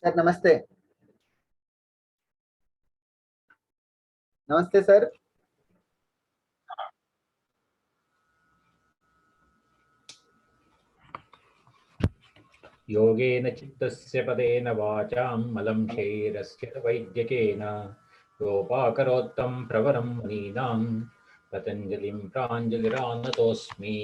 Sir नमस्ते। नमस्ते sir. योगेन चित्तस्य पदेन वाचां मलं शरीरस्य वैद्यकेन योपाकरोत्तं प्रवरं मुनीनां पतञ्जलिं प्राञ्जलिरानतोऽस्मि।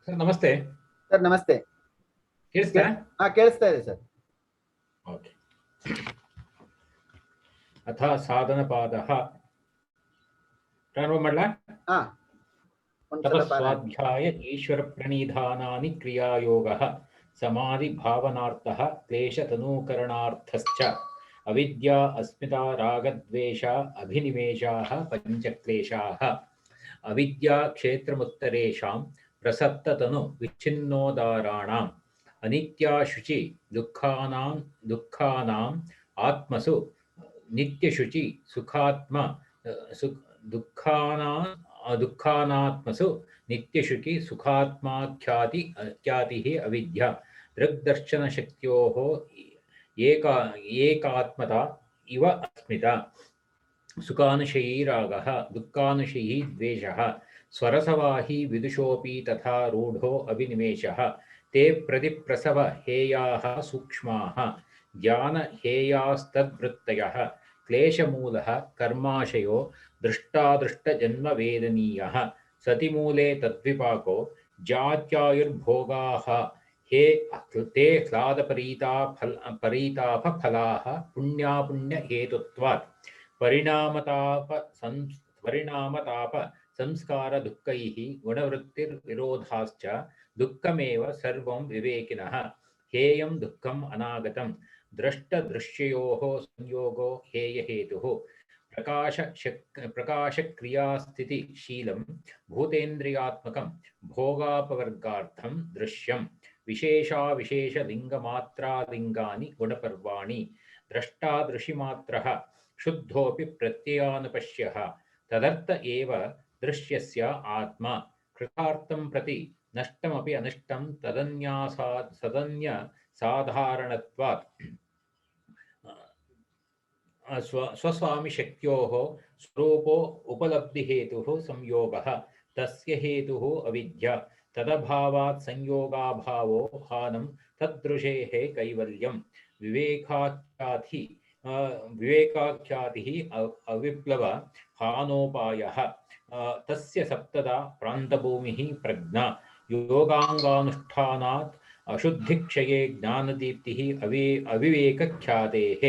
सर नमस्ते। सर नमस्ते। ಕೇಳಿಸ್ತಾ? ಕೇಳಿಸ್ತಾ ಇದೆ ಸರ್. ಓಕೆ. ಅಥ ಸಾಧನಪಾದಃ ಪ್ರಾರಂಭ ಮಾಡಲಾ? ತಪಸ್ವಾಧ್ಯಾಯ ಈಶ್ವರ ಪ್ರಣೀಧಾನಾನಿ ಕ್ರಿಯಾಯೋಗಃ ಸಮಾಧಿ ಭಾವನಾರ್ಥಃ ಕ್ಲೇಶತನೂಕರಣಾರ್ಥಶ್ಚ ಅವಿದ್ಯಾ ಅಸ್ಮಿತಾ ರಾಗದ್ವೇಷ ಅಭಿನಿವೇಶಾಃ ಪಂಚಕ್ಲೇಶಾಃ ಅವಿದ್ಯಾ ಕ್ಷೇತ್ರಮುತ್ತರೇಷಾಂ ಪ್ರಸಕ್ತತನು ವಿಚ್ಛಿನ್ನೋದಾರಾಣಾಂ ಅನಿತ್ಯಾ ಶುಚಿ ದುಃಖಾನಾಂ ಆತ್ಮಸು ನಿತ್ಯಶುಚಿ ಸುಖಾತ್ಮ ದುಃಖಾನಾತ್ಮಸು ನಿತ್ಯಶುಚಿ ಸುಖಾತ್ಮಾಖ್ಯಾತಿಃ ಅವಿದ್ಯಾ ದೃಗ್ದರ್ಶನಶಕ್ತ್ಯೋಃ ಏಕಾತ್ಮತಾ ಇವ ಅಸ್ಮಿತಾ ಸುಖಾನುಶಯೀ ರಾಗಃ ದುಃಖಾನುಶಯೀ ದ್ವೇಷಃ ಸ್ವರಸವಾಹಿ ವಿದುಷೋಪಿ ತಥಾ ರೂಢೋ ಅಭಿನಿವೇಶಃ ते प्रतिप्रसव हेयाः सूक्ष्माः ज्ञान हेयास्तद्वृत्तयः क्लेशमूलः कर्माशयो दृष्टादृष्टजन्मवेदनीयः सतिमूले तद्विपाको जात्यायुर्भोगाः हे ते ह्लादपरीतापफलाः पुण्यापुण्यहेतुत्वात् परिणामताप संस्कार दुःखैः गुणवृत्तिर्विरोधाश्च दुःखमेव सर्वं विवेकिनः हेयं दुःखम् अनागतं दृष्टदृश्ययोः संयोगो हेयहेतुः प्रकाशक्रियास्थितिशीलं भूतेन्द्रियात्मकं भोगापवर्गार्थं दृश्यं विशेषाविशेषलिङ्गमात्रालिङ्गानि गुणपर्वाणि द्रष्टादृशिमात्रः शुद्धोऽपि प्रत्ययानुपश्यः तदर्थ एव दृश्यस्य आत्मा कृतार्थं प्रति नष्टमपि अनिष्टं तदन्यसाधारणत्वात् स्वस्वामिशक्त्योः स्वरूपो उपलब्धिहेतुः संयोगः तस्य हेतुः अविद्या तदभावात् संयोगाभावो हानं तदृशेः कैवल्यं विवेकाख्यातिः अविप्लव हानोपायः तस्य सप्तदा प्रान्तभूमिः प्रज्ञा योगांगानुष्ठानात् अशुद्धिक्षये ज्ञानदीप्तिः अविवेकख्यातेः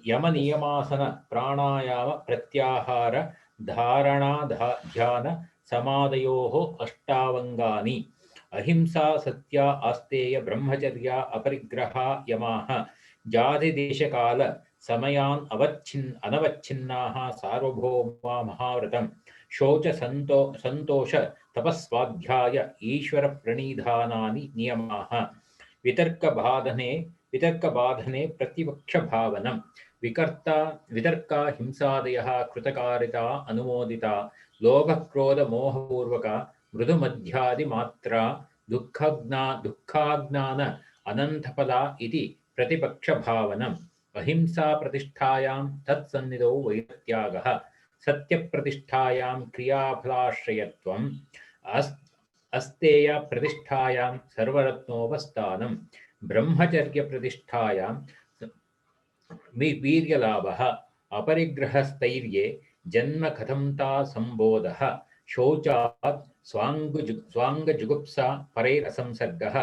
यमनियमासन प्राणायाम प्रत्याहार धारणा ध्यान समाधयोः अष्टावंगानि अहिंसा सत्या आस्तेय ब्रह्मचर्या अपरिग्रहा यमाः जातिदेशकाल समयान् अनवच्छिन्नाः सार्वभौमा महाव्रतं शौच संतोष तपस्वाध्याय ईश्वर प्रणीधानानि नियमाः वितर्कबाधने प्रतिपक्षभावनं वितर्का हिंसादयः कृतकारिता अनुमोदिता लोभक्रोधमोहपूर्वक मृदुमध्यादिमात्रा दुःखाज्ञान अनन्तफला इति प्रतिपक्षभावनम् अहिंसा प्रतिष्ठायां तत्सन्निधौ वैरत्यागः सत्यप्रतिष्ठायां क्रियाफलाश्रयत्वम् अस्तेय प्रतिष्ठायां सर्वरत्नोपस्थानं ब्रह्मचर्यप्रतिष्ठायां वीर्यलाभः अपरिग्रहस्थैर्ये जन्म कथंता संबोधः शौचात् स्वाङ्गजुगुप्सा परैरसंसर्गः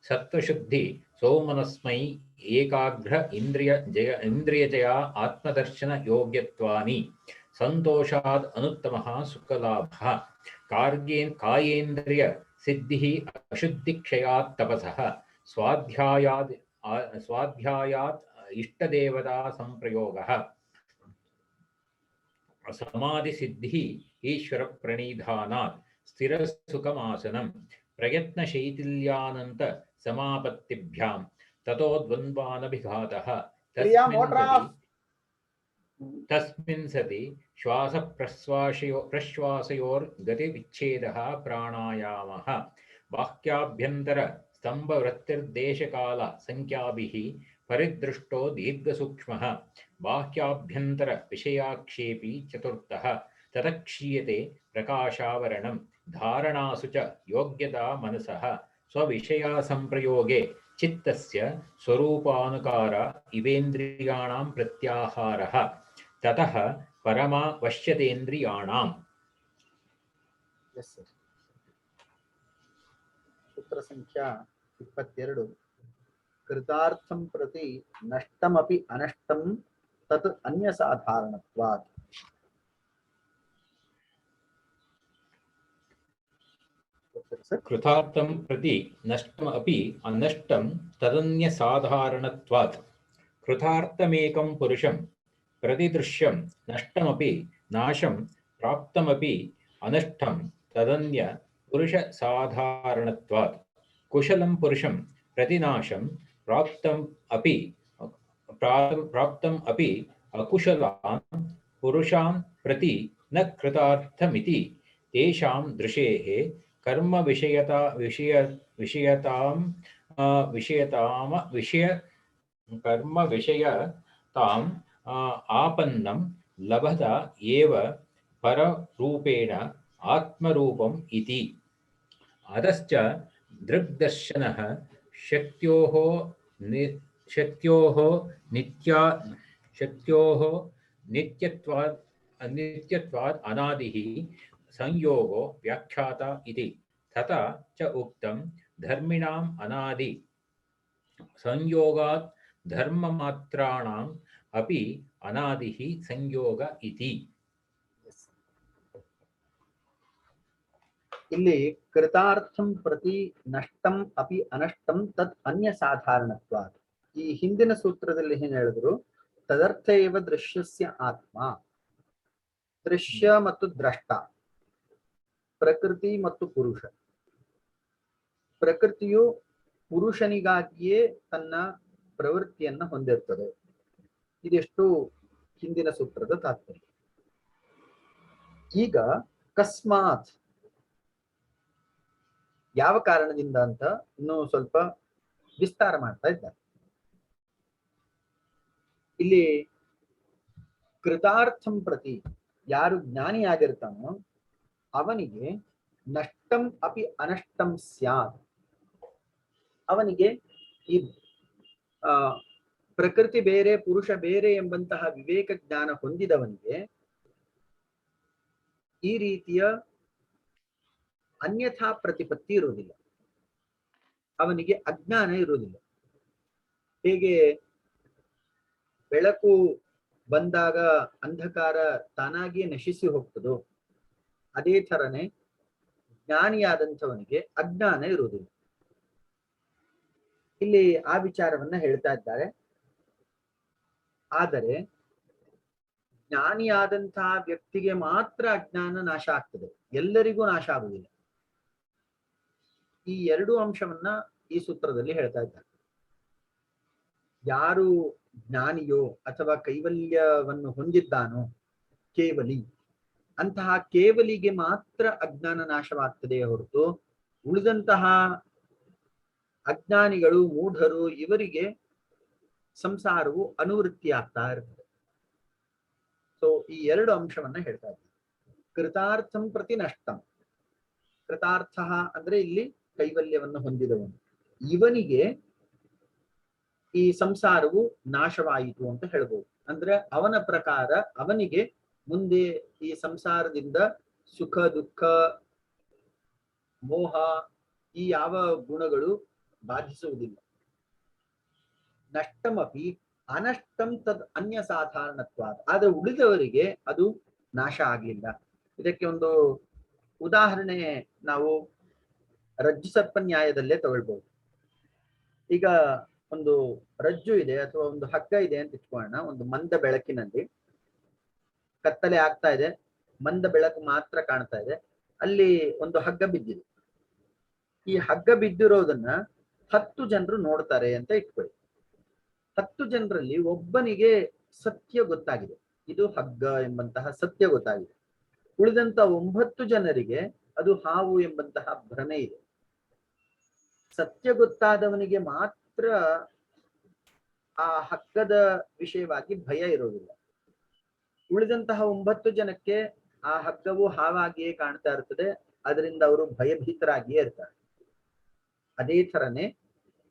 सत्त्वशुद्धि सौमनस्मै एकाग्र इन्द्रियजया आत्मदर्शन योग्यत्वानि संतोषात् अनुत्तमः सुखलाभः कायेन्द्रिय सिद्धिः अशुद्धिक्षयात् तपसः स्वाध्यायात् इष्टदेवता संप्रयोगः समाधि सिद्धिः ईश्वर प्रणीधानात् स्थिरसुखमासनं प्रयत्नशैथिल्यानन्त समापत्तिभ्यां ततो द्वन्द्वानभिघातः प्रिया मोटर ऑफ तस्मिन् सति प्रश्वासयोर्गतिविच्छेदः प्राणायामः बाह्याभ्यन्तर स्तम्भवृत्तिर्देशकाल संख्याभिः परिदृष्टो दीर्घसूक्ष्मः बाह्याभ्यन्तर विषयाक्षेपी चतुर्थः ततक्षीयते प्रकाशावरणं धारणासु च योग्यता मनसः स्वविषया संप्रयोगे चित्तस्य स्वरूपानुकार इवेन्द्रियाणां प्रत्याहारः ततः परमा वश्यतेन्द्रियाणाम्। यस सर सूत्र संख्या 22 कृतार्थं प्रति नष्टमपि अनष्टं तत् अन्यसाधारणत्वात् कृतार्थं प्रति नष्टमपि अनष्टं तदन्यसाधारणत्वात् कृतार्थमेकं पुरुषं प्रतिदृश्यं नष्टमपि नाशं प्राप्तमपि अनष्टं तदन्य पुरुषसाधारणत्वात् कुशलं पुरुषं प्रतिनाशं प्राप्तम् अपि अकुशलान् पुरुषान् प्रति न कृतार्थमिति तेषां दृशेः कर्म कर्म विषयताम् आपन्नं लभत एव पररूपेण आत्मरूपम् इति। अतश्च दृग्दर्शनः शक्त्योः नित्यत्वात् अनादिः संयोगो व्याख्याता इति। तथा च उक्तं धर्मिणाम् अनादि संयोगात् धर्ममात्राणाम् अपि अनादिः संयोग इति। ಇಲ್ಲಿ ಕೃತಾರ್ಥಂ ಪ್ರತಿ ನಷ್ಟಂ ಅಪಿ ಅನಷ್ಟಂ ತತ್ ಅನ್ಯ ಸಾಧಾರಣತ್ವಾತ್. ಈ ಹಿಂದಿನ ಸೂತ್ರದಲ್ಲಿ ಏನ್ ಹೇಳಿದ್ರು, ತದರ್ಥ ಏವ ದೃಶ್ಯಸ್ಯ ಆತ್ಮ, ದೃಶ್ಯ ಮತ್ತು ದ್ರಷ್ಟ, ಪ್ರಕೃತಿ ಮತ್ತು ಪುರುಷ. ಪ್ರಕೃತಿಯು ಪುರುಷನಿಗಾಗಿಯೇ ತನ್ನ ಪ್ರವೃತ್ತಿಯನ್ನ ಹೊಂದಿರ್ತದೆ. ಇದೆಷ್ಟು ಹಿಂದಿನ ಸೂತ್ರದ ತಾತ್ಪರ್ಯ. ಈಗ ಅಕಸ್ಮಾತ್ ಯಾವ ಕಾರಣದಿಂದ ಅಂತ ಇನ್ನು ಸ್ವಲ್ಪ ವಿಸ್ತಾರ ಮಾಡ್ತಾ ಇದ್ದಾರೆ. ಇಲ್ಲಿ ಕೃತಾರ್ಥಂ ಪ್ರತಿ ಯಾರು ಜ್ಞಾನಿಯಾಗಿರ್ತಾನೋ ಅವನಿಗೆ ನಷ್ಟಂ ಅಪಿ ಅನಷ್ಟಂ ಸ್ಯಾತ್. ಅವನಿಗೆ ಈ ಪ್ರಕೃತಿ ಬೇರೆ ಪುರುಷ ಬೇರೆ ಎಂಬಂತಹ ವಿವೇಕ ಜ್ಞಾನ ಹೊಂದಿದವನಿಗೆ ಈ ರೀತಿಯ ಅನ್ಯಥಾ ಪ್ರತಿಪತ್ತಿ ಇರುವುದಿಲ್ಲ, ಅವನಿಗೆ ಅಜ್ಞಾನ ಇರುವುದಿಲ್ಲ. ಹೇಗೆ ಬೆಳಕು ಬಂದಾಗ ಅಂಧಕಾರ ತಾನಾಗಿಯೇ ನಶಿಸಿ ಹೋಗ್ತದೋ ಅದೇ ಥರನೇ ಜ್ಞಾನಿಯಾದಂಥವನಿಗೆ ಅಜ್ಞಾನ ಇರುವುದಿಲ್ಲ. ಇಲ್ಲಿ ಆ ವಿಚಾರವನ್ನ ಹೇಳ್ತಾ ಇದ್ದಾರೆ. ಆದರೆ ಜ್ಞಾನಿಯಾದಂತಹ ವ್ಯಕ್ತಿಗೆ ಮಾತ್ರ ಅಜ್ಞಾನ ನಾಶ ಆಗ್ತದೆ, ಎಲ್ಲರಿಗೂ ನಾಶ ಆಗುವುದಿಲ್ಲ. ಈ ಎರಡು ಅಂಶವನ್ನ ಈ ಸೂತ್ರದಲ್ಲಿ ಹೇಳ್ತಾ ಇದ್ದಾರೆ. ಯಾರು ಜ್ಞಾನಿಯೋ ಅಥವಾ ಕೈವಲ್ಯವನ್ನು ಹೊಂದಿದ್ದಾನೋ ಕೇವಲಿ, ಅಂತಹ ಕೇವಲಿಗೆ ಮಾತ್ರ ಅಜ್ಞಾನ ನಾಶವಾಗ್ತದೆ ಹೊರತು ಉಳಿದಂತಹ ಅಜ್ಞಾನಿಗಳು ಮೂಢರು ಇವರಿಗೆ ಸಂಸಾರವು ಅನುವೃತ್ತಿ ಆಗ್ತಾ ಇರ್ತದೆ. ಸೊ ಈ ಎರಡು ಅಂಶವನ್ನ ಹೇಳ್ತಾ ಇದ್ದಾರೆ. ಕೃತಾರ್ಥಂ ಪ್ರತಿ ನಷ್ಟಂ. ಕೃತಾರ್ಥ ಅಂದ್ರೆ ಇಲ್ಲಿ ಕೈವಲ್ಯವನ್ನು ಹೊಂದಿದವನು, ಇವನಿಗೆ ಈ ಸಂಸಾರವು ನಾಶವಾಯಿತು ಅಂತ ಹೇಳ್ಬೋದು. ಅಂದ್ರೆ ಅವನ ಪ್ರಕಾರ ಅವನಿಗೆ ಮುಂದೆ ಈ ಸಂಸಾರದಿಂದ ಸುಖ ದುಃಖ ಮೋಹ ಈ ಯಾವ ಗುಣಗಳು ಬಾಧಿಸುವುದಿಲ್ಲ. ನಷ್ಟಮಪಿ ಅನಷ್ಟಂ ತದ್ ಅನ್ಯ ಸಾಧಾರಣತ್ವಾದ. ಆದ್ರೆ ಉಳಿದವರಿಗೆ ಅದು ನಾಶ ಆಗ್ಲಿಲ್ಲ. ಇದಕ್ಕೆ ಒಂದು ಉದಾಹರಣೆ ನಾವು ರಜ್ಜು ಸರ್ಪ ನ್ಯಾಯದಲ್ಲೇ ತಗೊಳ್ಬಹುದು. ಈಗ ಒಂದು ರಜ್ಜು ಇದೆ ಅಥವಾ ಒಂದು ಹಗ್ಗ ಇದೆ ಅಂತ ಇಟ್ಕೊಳ್ಳೋಣ. ಒಂದು ಮಂದ ಬೆಳಕಿನಲ್ಲಿ ಕತ್ತಲೆ ಆಗ್ತಾ ಇದೆ, ಮಂದ ಬೆಳಕು ಮಾತ್ರ ಕಾಣ್ತಾ ಇದೆ. ಅಲ್ಲಿ ಒಂದು ಹಗ್ಗ ಬಿದ್ದಿದೆ. ಈ ಹಗ್ಗ ಬಿದ್ದಿರೋದನ್ನ 10 ಜನರು ನೋಡ್ತಾರೆ ಅಂತ ಇಟ್ಕೊಳ್ಳಿ. 10 ಜನರಲ್ಲಿ ಒಬ್ಬನಿಗೆ ಸತ್ಯ ಗೊತ್ತಾಗಿದೆ, ಇದು ಹಗ್ಗ ಎಂಬಂತಹ ಸತ್ಯ ಗೊತ್ತಾಗಿದೆ. ಉಳಿದಂತ 9 ಜನರಿಗೆ ಅದು ಹಾವು ಎಂಬಂತಹ ಭ್ರಮೆ ಇದೆ. ಸತ್ಯ ಗೊತ್ತಾದವನಿಗೆ ಮಾತ್ರ ಆ ಹಗ್ಗದ ವಿಷಯವಾಗಿ ಭಯ ಇರೋದಿಲ್ಲ. ಉಳಿದಂತಹ 9 ಜನಕ್ಕೆ ಆ ಹಗ್ಗವು ಹಾವಾಗಿಯೇ ಕಾಣ್ತಾ ಇರ್ತದೆ, ಅದರಿಂದ ಅವರು ಭಯಭೀತರಾಗಿಯೇ ಇರ್ತಾರೆ. ಅದೇ ಥರನೇ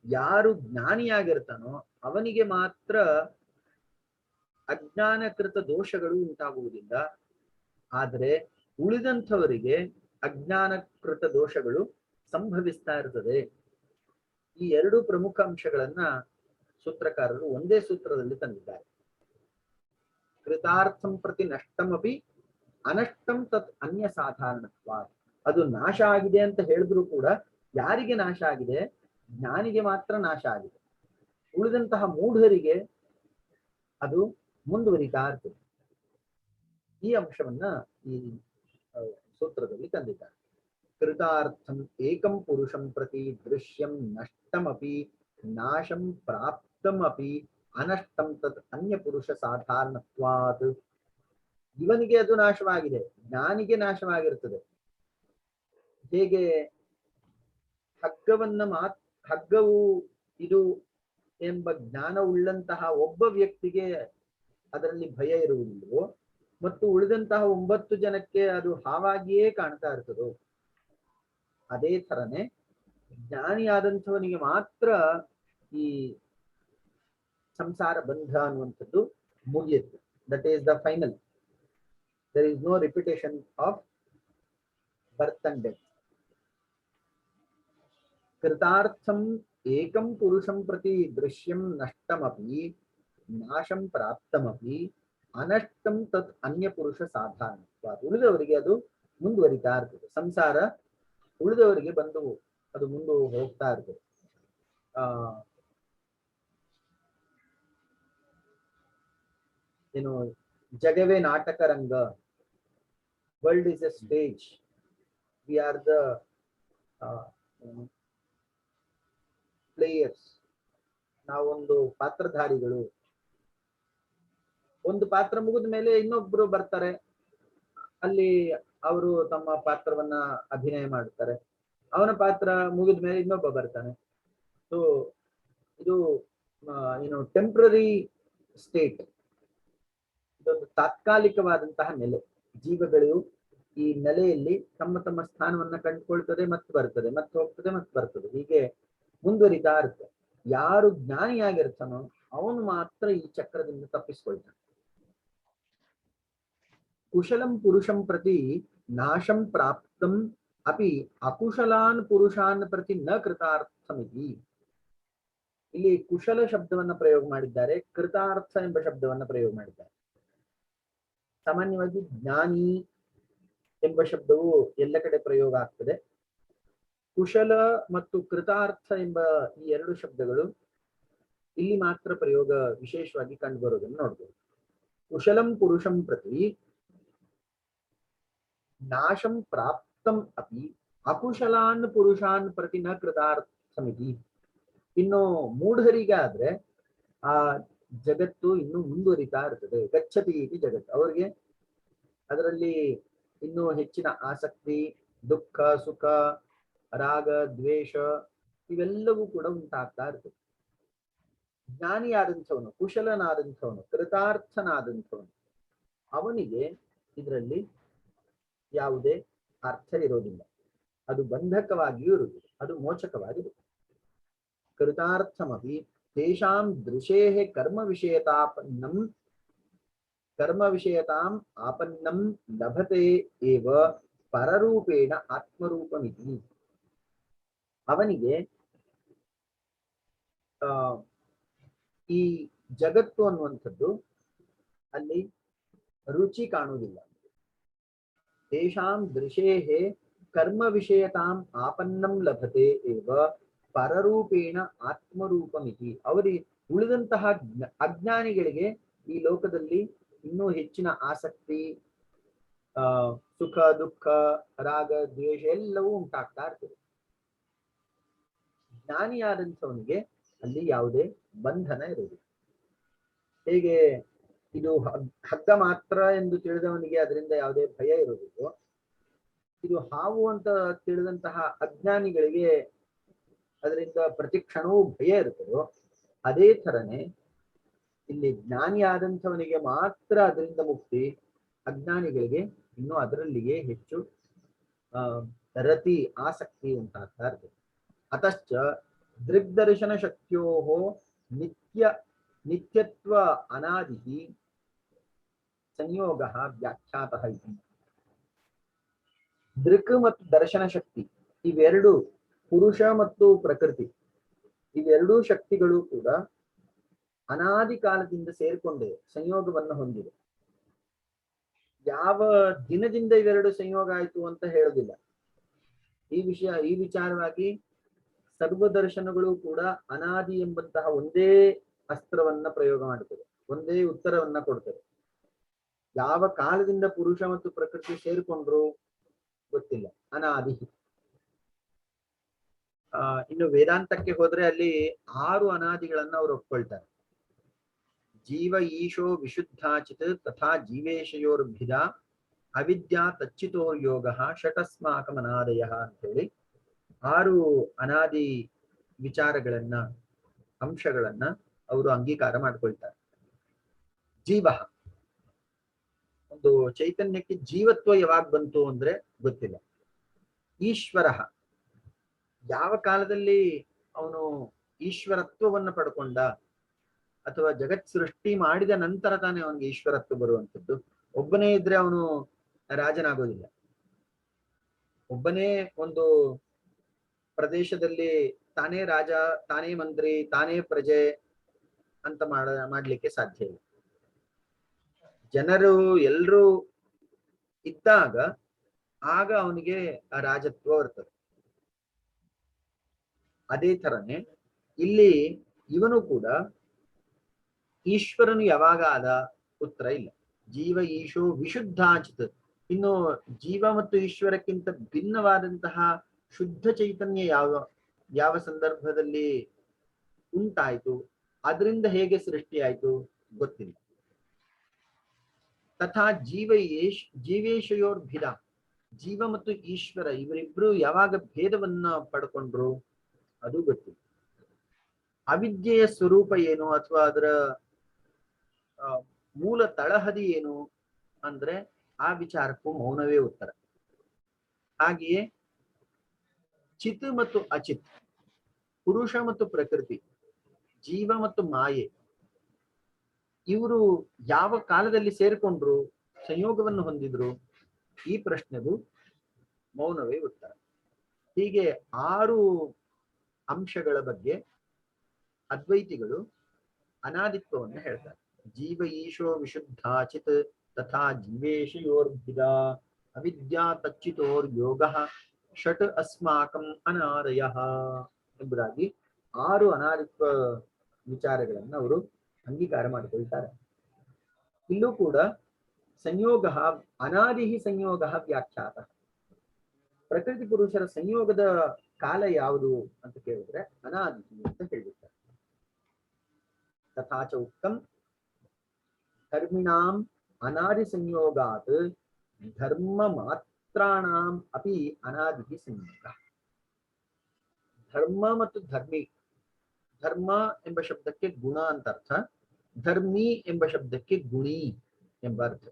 ಯಾರು ಜ್ಞಾನಿಯಾಗಿರ್ತಾನೋ ಅವನಿಗೆ ಮಾತ್ರ ಅಜ್ಞಾನಕೃತ ದೋಷಗಳು ಉಂಟಾಗುವುದಿಲ್ಲ. ಆದರೆ ಉಳಿದಂಥವರಿಗೆ ಅಜ್ಞಾನಕೃತ ದೋಷಗಳು ಸಂಭವಿಸ್ತಾ ಇರ್ತದೆ. ಈ ಎರಡು ಪ್ರಮುಖ ಅಂಶಗಳನ್ನ ಸೂತ್ರಕಾರರು ಒಂದೇ ಸೂತ್ರದಲ್ಲಿ ತಂದಿದ್ದಾರೆ. ಕೃತಾರ್ಥಂ ಪ್ರತಿ ನಷ್ಟಮಪಿ ಅನಷ್ಟಂ ತತ್ ಅನ್ಯ ಸಾಧಾರಣತ್ವ. ಅದು ನಾಶ ಆಗಿದೆ ಅಂತ ಹೇಳಿದ್ರು ಕೂಡ ಯಾರಿಗೆ ನಾಶ ಆಗಿದೆ? ಜ್ಞಾನಿಗೆ ಮಾತ್ರ ನಾಶ ಆಗಿದೆ. ಉಳಿದಂತಹ ಮೂಢರಿಗೆ ಅದು ಮುಂದುವರಿತಾ ಇರ್ತದೆ. ಈ ಅಂಶವನ್ನ ಈ ಸೂತ್ರದಲ್ಲಿ ತಂದಿದ್ದಾರೆ. ಕೃತಾರ್ಥಂ ಏಕಂ ಪುರುಷಂ ಪ್ರತಿ ದೃಶ್ಯಂ ನಷ್ಟಮಪಿ ನಾಶಂ ಪ್ರಾಪ್ತಮಪಿ ಅನಷ್ಟಂ ತತ್ ಅನ್ಯ ಪುರುಷ ಸಾಧಾರಣತ್ವಾತ್. ಇವನಿಗೆ ಅದು ನಾಶವಾಗಿದೆ, ಜ್ಞಾನಿಗೆ ನಾಶವಾಗಿರ್ತದೆ. ಹೇಗೆ ಹಗ್ಗವು ಇದು ಎಂಬ ಜ್ಞಾನವುಳ್ಳಂತಹ ಒಬ್ಬ ವ್ಯಕ್ತಿಗೆ ಅದರಲ್ಲಿ ಭಯ ಇರುವುದಿಲ್ಲವೋ, ಮತ್ತು ಉಳಿದಂತಹ 9 ಜನಕ್ಕೆ ಅದು ಹಾವಾಗಿಯೇ ಕಾಣ್ತಾ ಇರ್ತದೋ, ಅದೇ ಥರನೇ ಜ್ಞಾನಿಯಾದಂಥವನಿಗೆ ಮಾತ್ರ ಈ ಸಂಸಾರ ಬಂಧ ಅನ್ನುವಂಥದ್ದು ಮುಗಿಯುತ್ತೆ. That is the final. There is no repetition of birth and death. ಕೃತಾರ್ಥಂ ಏಕಂ ಪುರುಷಂ ಪ್ರತಿ ದೃಶ್ಯಂ ನಷ್ಟಮಪಿ ನಾಶಂ ಪ್ರಾಪ್ತಮಪಿ ಅನಷ್ಟಂ ತತ್ ಅನ್ಯ ಪುರುಷ ಸಾಧಾರಣ. ಉಳಿದವರಿಗೆ ಅದು ಮುಂದುವರಿತಾ ಇರ್ತದೆ. ಸಂಸಾರ ಉಳಿದವರಿಗೆ ಬಂದು ಅದು ಮುಂದೆ ಹೋಗ್ತಾ ಇರ್ತದೆ. ಏನು, ಜಗವೇ ನಾಟಕ ರಂಗ, world is a stage, we are the players. ನಾವೊಂದು ಪಾತ್ರಧಾರಿಗಳು. ಒಂದು ಪಾತ್ರ ಮುಗಿದ ಮೇಲೆ ಇನ್ನೊಬ್ರು ಬರ್ತಾರೆ, ಅಲ್ಲಿ ಅವರು ತಮ್ಮ ಪಾತ್ರವನ್ನ ಅಭಿನಯ ಮಾಡ್ತಾರೆ. ಅವನ ಪಾತ್ರ ಮುಗಿದ ಮೇಲೆ ಇನ್ನೊಬ್ಬ ಬರ್ತಾನೆ. ಸೊ ಇದು ಏನು ಟೆಂಪ್ರರಿ ಸ್ಟೇಟ್, ಇದೊಂದು ತಾತ್ಕಾಲಿಕವಾದಂತಹ ನೆಲೆ. ಜೀವಗಳು ಈ ನೆಲೆಯಲ್ಲಿ ತಮ್ಮ ತಮ್ಮ ಸ್ಥಾನವನ್ನ ಕಂಡುಕೊಳ್ತದೆ, ಮತ್ತೆ ಬರ್ತದೆ, ಮತ್ತೆ ಹೋಗ್ತದೆ, ಮತ್ತೆ ಬರ್ತದೆ, ಹೀಗೆ ಮುಂದುವರಿತಾ ಇರುತ್ತೆ. ಯಾರು ಜ್ಞಾನಿಯಾಗಿರ್ತಾನೋ ಅವನು ಮಾತ್ರ ಈ ಚಕ್ರದಿಂದ ತಪ್ಪಿಸ್ಕೊಳ್ತಾನೆ. ಕುಶಲಂ ಪುರುಷಂ ಪ್ರತಿ ನಾಶಂ ಪ್ರಾಪ್ತಂ ಅಪಿ ಅಕುಶಲಾನ್ ಪುರುಷಾನ್ ಪ್ರತಿ ನ ಕೃತಾರ್ಥಮಿತಿ. ಇಲ್ಲಿ ಕುಶಲ ಶಬ್ದವನ್ನ ಪ್ರಯೋಗ ಮಾಡಿದ್ದಾರೆ, ಕೃತಾರ್ಥ ಎಂಬ ಶಬ್ದವನ್ನ ಪ್ರಯೋಗ ಮಾಡಿದ್ದಾರೆ. ಸಾಮಾನ್ಯವಾಗಿ ಜ್ಞಾನಿ ಎಂಬ ಶಬ್ದವು ಎಲ್ಲ ಕಡೆ ಪ್ರಯೋಗ ಆಗ್ತದೆ. ಕುಶಲ ಮತ್ತು ಕೃತಾರ್ಥ ಎಂಬ ಈ ಎರಡು ಶಬ್ದಗಳು ಇಲ್ಲಿ ಮಾತ್ರ ಪ್ರಯೋಗ ವಿಶೇಷವಾಗಿ ಕಂಡುಬರೋದನ್ನು ನೋಡ್ಬೋದು. ಕುಶಲಂ ಪುರುಷಂ ಪ್ರತಿ ನಾಶಂ ಪ್ರಾಪ್ತಂ ಅಪಿ ಅಕುಶಲಾನ್ ಪುರುಷಾನ್ ಪ್ರತಿ ನ ಕೃತಾರ್ಥಮಿತಿ. ಇನ್ನು ಮೂಢರಿಗಾದ್ರೆ ಆ ಜಗತ್ತು ಇನ್ನು ಮುಂದುವರಿತಾ ಇರ್ತದೆ. ಗಚ್ಚತಿ ಇತಿ ಜಗತ್ತು. ಅವರಿಗೆ ಅದರಲ್ಲಿ ಇನ್ನೂ ಹೆಚ್ಚಿನ ಆಸಕ್ತಿ, ದುಃಖ, ಸುಖ, ರಾಗ, ದ್ವೇಷ ಇವೆಲ್ಲವೂ ಕೂಡ ಉಂಟಾಗ್ತಾ ಇರ್ತದೆ. ಜ್ಞಾನಿಯಾದಂಥವನು, ಕುಶಲನಾದಂಥವನು, ಕೃತಾರ್ಥನಾದಂಥವನು, ಅವನಿಗೆ ಇದರಲ್ಲಿ ಯಾವುದೇ ಅರ್ಥ ಇರೋದಿಲ್ಲ. ಅದು ಬಂಧಕವಾಗಿಯೂ ಇರುವುದಿಲ್ಲ, ಅದು ಮೋಚಕವಾಗಿರುತ್ತೆ. ಕೃತಾರ್ಥಮಪಿ ತೇಷಾಂ ದೃಶೇಃ ಕರ್ಮ ವಿಷಯತಾಂ ಆಪನ್ನಂ ಲಭತೆ ಏವ ಪರರೂಪೇಣ ಆತ್ಮರೂಪಮಿತಿ. ಅವನಿಗೆ ಈ ಜಗತ್ತು ಅನ್ನುವಂಥದ್ದು ಅಲ್ಲಿ ರುಚಿ ಕಾಣುವುದಿಲ್ಲ. ತೇಷಾಂ ದೃಶೇಃ ಕರ್ಮ ವಿಷಯತಾಂ ಆಪನ್ನಂ ಲಭತೆ ಏವ ಪರರೂಪೇಣ ಆತ್ಮರೂಪಮಿತಿ. ಅವರಿಗೆ ಉಳಿದಂತಹ ಅಜ್ಞಾನಿಗಳಿಗೆ ಈ ಲೋಕದಲ್ಲಿ ಇನ್ನೂ ಹೆಚ್ಚಿನ ಆಸಕ್ತಿ, ಸುಖ, ದುಃಖ, ರಾಗ, ದ್ವೇಷ ಎಲ್ಲವೂ ಉಂಟಾಗ್ತಾ ಇರ್ತದೆ. ಜ್ಞಾನಿಯಾದಂಥವನಿಗೆ ಅಲ್ಲಿ ಯಾವುದೇ ಬಂಧನ ಇರುವುದಿಲ್ಲ. ಹೇಗೆ ಇದು ಹಗ್ಗ ಮಾತ್ರ ಎಂದು ತಿಳಿದವನಿಗೆ ಅದರಿಂದ ಯಾವುದೇ ಭಯ ಇರುವುದಿಲ್ಲ, ಇದು ಹಾವು ಅಂತ ತಿಳಿದಂತಹ ಅಜ್ಞಾನಿಗಳಿಗೆ ಅದರಿಂದ ಪ್ರತಿ ಕ್ಷಣವೂ ಭಯ ಇರುತ್ತದೋ ಅದೇ ಥರನೇ ಇಲ್ಲಿ ಜ್ಞಾನಿಯಾದಂಥವನಿಗೆ ಮಾತ್ರ ಅದರಿಂದ ಮುಕ್ತಿ, ಅಜ್ಞಾನಿಗಳಿಗೆ ಇನ್ನೂ ಅದರಲ್ಲಿಯೇ ಹೆಚ್ಚು ರತಿ ಆಸಕ್ತಿ ಉಂಟಾಗ್ತಾ ಇರ್ತದೆ. ಅತಶ್ಚ ದೃಗ್ದರ್ಶನ ಶಕ್ತಿಯೋ ನಿತ್ಯತ್ವ ಅನಾದಿ ಸಂಯೋಗ ವ್ಯಾಖ್ಯಾತಃ ಇತಿ. ದೃಕ್ ಮತ್ತು ದರ್ಶನ ಶಕ್ತಿ ಇವೆರಡು, ಪುರುಷ ಮತ್ತು ಪ್ರಕೃತಿ ಇವೆರಡೂ ಶಕ್ತಿಗಳು ಕೂಡ ಅನಾದಿ ಕಾಲದಿಂದ ಸೇರ್ಕೊಂಡಿದೆ, ಸಂಯೋಗವನ್ನು ಹೊಂದಿದೆ. ಯಾವ ದಿನದಿಂದ ಇವೆರಡು ಸಂಯೋಗ ಆಯಿತು ಅಂತ ಹೇಳೋದಿಲ್ಲ. ಈ ವಿಚಾರವಾಗಿ ಸರ್ವದರ್ಶನಗಳು ಕೂಡ ಅನಾದಿ ಎಂಬಂತಹ ಒಂದೇ ಅಸ್ತ್ರವನ್ನ ಪ್ರಯೋಗ ಮಾಡುತ್ತದೆ, ಒಂದೇ ಉತ್ತರವನ್ನ ಕೊಡ್ತದೆ. ಯಾವ ಕಾಲದಿಂದ ಪುರುಷ ಮತ್ತು ಪ್ರಕೃತಿ ಸೇರಿಕೊಂಡ್ರು ಗೊತ್ತಿಲ್ಲ, ಅನಾದಿ. ಇನ್ನು ವೇದಾಂತಕ್ಕೆ ಹೋದ್ರೆ ಅಲ್ಲಿ 6 ಅನಾದಿಗಳನ್ನ ಅವ್ರು ಒಪ್ಕೊಳ್ತಾರೆ. ಜೀವ ಈಶೋ ವಿಶುದ್ಧಾಚಿತ್ ತಥಾ ಜೀವೇಶಯೋರ್ಭಿದ ಅವಿದ್ಯಾ ತಚ್ಚಿತೋರ್ ಯೋಗ ಷಟಸ್ಮಾಕಮನಾದಯ ಅಂತ ಹೇಳಿ 6 ಅನಾದಿ ವಿಚಾರಗಳನ್ನ, ಅಂಶಗಳನ್ನ ಅವರು ಅಂಗೀಕಾರ ಮಾಡ್ಕೊಳ್ತಾರೆ. ಜೀವ, ಒಂದು ಚೈತನ್ಯಕ್ಕೆ ಜೀವತ್ವ ಯಾವಾಗ ಬಂತು ಅಂದ್ರೆ ಗೊತ್ತಿಲ್ಲ. ಈಶ್ವರ, ಯಾವ ಕಾಲದಲ್ಲಿ ಅವನು ಈಶ್ವರತ್ವವನ್ನು ಪಡ್ಕೊಂಡ, ಅಥವಾ ಜಗತ್ ಸೃಷ್ಟಿ ಮಾಡಿದ ನಂತರ ತಾನೇ ಅವನಿಗೆ ಈಶ್ವರತ್ವ ಬರುವಂಥದ್ದು. ಒಬ್ಬನೇ ಇದ್ರೆ ಅವನು ರಾಜನಾಗೋದಿಲ್ಲ. ಒಬ್ಬನೇ ಒಂದು ಪ್ರದೇಶದಲ್ಲಿ ತಾನೇ ರಾಜ, ತಾನೇ ಮಂತ್ರಿ, ತಾನೇ ಪ್ರಜೆ ಅಂತ ಮಾಡ್ಲಿಕ್ಕೆ ಸಾಧ್ಯ ಇಲ್ಲ. ಜನರು ಎಲ್ರೂ ಇದ್ದಾಗ ಆಗ ಅವನಿಗೆ ಆ ರಾಜತ್ವ ಬರ್ತದೆ. ಅದೇ ಥರನೇ ಇಲ್ಲಿ ಇವನು ಕೂಡ ಈಶ್ವರನು ಯಾವಾಗ ಆದ ಉತ್ತರ ಇಲ್ಲ. ಜೀವ ಈಶೋ ವಿಶುದ್ಧಾಚಿತ್, ಇನ್ನು ಜೀವ ಮತ್ತು ಈಶ್ವರಕ್ಕಿಂತ ಭಿನ್ನವಾದಂತಹ ಶುದ್ಧ ಚೈತನ್ಯ ಯಾವ ಸಂದರ್ಭದಲ್ಲಿ ಉಂಟಾಯ್ತು, ಅದರಿಂದ ಹೇಗೆ ಸೃಷ್ಟಿಯಾಯ್ತು ಗೊತ್ತಿಲ್ಲ. ತಥಾ ಜೀವೇಶಯೋರ್ಭಿದ, ಜೀವ ಮತ್ತು ಈಶ್ವರ ಇವರಿಬ್ರು ಯಾವಾಗ ಭೇದವನ್ನ ಪಡ್ಕೊಂಡ್ರು ಅದು ಗೊತ್ತಿಲ್ಲ. ಅವಿದ್ಯೆಯ ಸ್ವರೂಪ ಏನು ಅಥವಾ ಅದರ ಮೂಲ ತಳಹದಿ ಏನು ಅಂದ್ರೆ ಆ ವಿಚಾರಕ್ಕೂ ಮೌನವೇ ಉತ್ತರ. ಹಾಗೆಯೇ ಚಿತ್ ಮತ್ತು ಅಚಿತ್, ಪುರುಷ ಮತ್ತು ಪ್ರಕೃತಿ, ಜೀವ ಮತ್ತು ಮಾಯೆ, ಇವರು ಯಾವ ಕಾಲದಲ್ಲಿ ಸೇರಿಕೊಂಡ್ರು, ಸಂಯೋಗವನ್ನು ಹೊಂದಿದ್ರು, ಈ ಪ್ರಶ್ನೆಗೂ ಮೌನವೇ ಉತ್ತರ. ಹೀಗೆ 6 ಅಂಶಗಳ ಬಗ್ಗೆ ಅದ್ವೈತಿಗಳು ಅನಾದಿತ್ವವನ್ನು ಹೇಳ್ತಾರೆ. ಜೀವ ಈಶೋ ವಿಶುದ್ಧಾಚಿತ್ ತಥಾ ಜೀವೇಶಯೋರ್ಭಿದ ಅವಿದ್ಯಾ ತಚ್ಚಿತೋರ್ ಯೋಗ ಷಟ್ ಅಸ್ಮಾಕಂ ಅನಾದಯ ಎಂಬುದಾಗಿ 6 ಅನಾದಿತ್ವ ವಿಚಾರಗಳನ್ನು ಅವರು ಅಂಗೀಕಾರ ಮಾಡಿಕೊಳ್ತಾರೆ. ಇಲ್ಲೂ ಕೂಡ ಸಂಯೋಗ ಅನಾದಿ ಸಂಯೋಗ ವ್ಯಾಖ್ಯಾತ. ಪ್ರಕೃತಿ ಪುರುಷರ ಸಂಯೋಗದ ಕಾಲ ಯಾವುದು ಅಂತ ಕೇಳಿದ್ರೆ ಅನಾದಿ ಅಂತ ಹೇಳಿರ್ತಾರೆ. ತಥಾಚ ಉಕ್ತಂ ಧರ್ಮಿಣಾಂ ಅನಾದಿ ಸಂಯೋಗಾತ್ ಧರ್ಮ ಮಾತ್ರಾಣಾಂ ಅಪಿ ಅನಾದಿ ಸಂಯೋಗ. ಧರ್ಮ ಮತ್ತು ಧರ್ಮಿ, ಧರ್ಮ ಎಂಬ ಶಬ್ದಕ್ಕೆ ಗುಣ ಅಂತ ಅರ್ಥ, ಧರ್ಮಿ ಎಂಬ ಶಬ್ದಕ್ಕೆ ಗುಣಿ ಎಂಬ ಅರ್ಥ.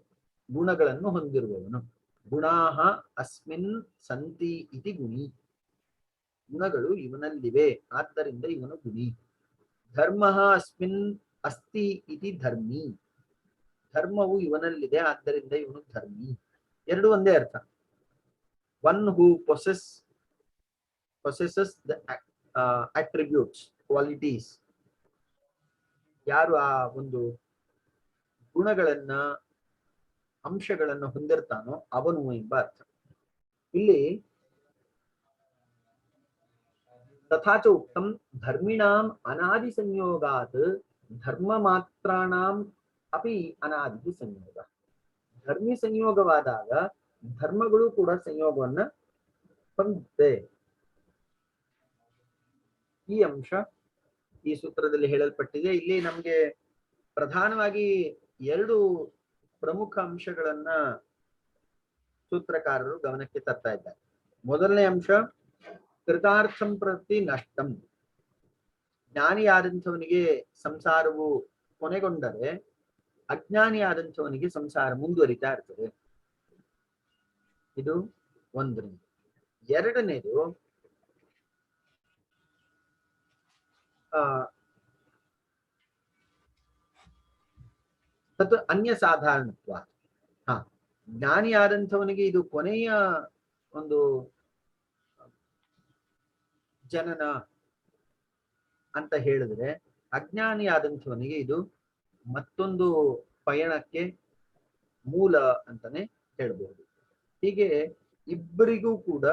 ಗುಣಗಳನ್ನು ಹೊಂದಿರುವವನು. ಗುಣಾಹ ಅಸ್ಮಿನ್ ಸಂತಿ ಇತಿ ಗುಣಿ, ಗುಣಗಳು ಇವನಲ್ಲಿವೆ ಆದ್ದರಿಂದ ಇವನು ಗುಣಿ. ಧರ್ಮ ಅಸ್ಮಿನ್ ಅಸ್ತಿ ಇತಿ ಧರ್ಮಿ, ಧರ್ಮವು ಇವನಲ್ಲಿದೆ ಆದ್ದರಿಂದ ಇವನು ಧರ್ಮಿ. ಎರಡು ಒಂದೇ ಅರ್ಥ. One who possesses the attributes, qualities, ಯಾರು ಆ ಒಂದು ಗುಣಗಳನ್ನ ಅಂಶಗಳನ್ನು ಹೊಂದಿರ್ತಾನೋ ಅವನು ಎಂಬ ಅರ್ಥ. ಇಲ್ಲಿ ತಥಾಚ ಉಕ್ತಂ ಧರ್ಮಿಣಾಂ ಅನಾದಿ ಸಂಯೋಗಾತ್ ಧರ್ಮ ಮಾತ್ರಾಣಾಂ ಅಪಿ ಅನಾದಿ ಸಂಯೋಗ. ಧರ್ಮಿ ಸಂಯೋಗವಾದಾಗ ಧರ್ಮಗಳು ಕೂಡ ಸಂಯೋಗವನ್ನ ಹೊಂದಿದೆ. ಈ ಅಂಶ ಈ ಸೂತ್ರದಲ್ಲಿ ಹೇಳಲ್ಪಟ್ಟಿದೆ. ಇಲ್ಲಿ ನಮಗೆ ಪ್ರಧಾನವಾಗಿ ಎರಡು ಪ್ರಮುಖ ಅಂಶಗಳನ್ನ ಸೂತ್ರಕಾರರು ಗಮನಕ್ಕೆ ತರ್ತಾ ಇದ್ದಾರೆ. ಮೊದಲನೇ ಅಂಶ ಕೃತಾರ್ಥಂ ಪ್ರತಿ ನಷ್ಟಂ. ಜ್ಞಾನಿಯಾದಂಥವನಿಗೆ ಸಂಸಾರವು ಕೊನೆಗೊಂಡರೆ ಅಜ್ಞಾನಿಯಾದಂಥವನಿಗೆ ಸಂಸಾರ ಮುಂದುವರಿತಾ ಇರ್ತದೆ. ಇದು ಒಂದನೇದು. ಎರಡನೇದು ತತ್ ಅನ್ಯ ಸಾಧಾರಣತ್ವ. ಜ್ಞಾನಿಯಾದಂಥವನಿಗೆ ಇದು ಕೊನೆಯ ಒಂದು ಜನನ ಅಂತ ಹೇಳಿದ್ರೆ, ಅಜ್ಞಾನಿಯಾದಂಥವನಿಗೆ ಇದು ಮತ್ತೊಂದು ಪಯಣಕ್ಕೆ ಮೂಲ ಅಂತಾನೆ ಹೇಳ್ಬಹುದು. ಹೀಗೆ ಇಬ್ಬರಿಗೂ ಕೂಡ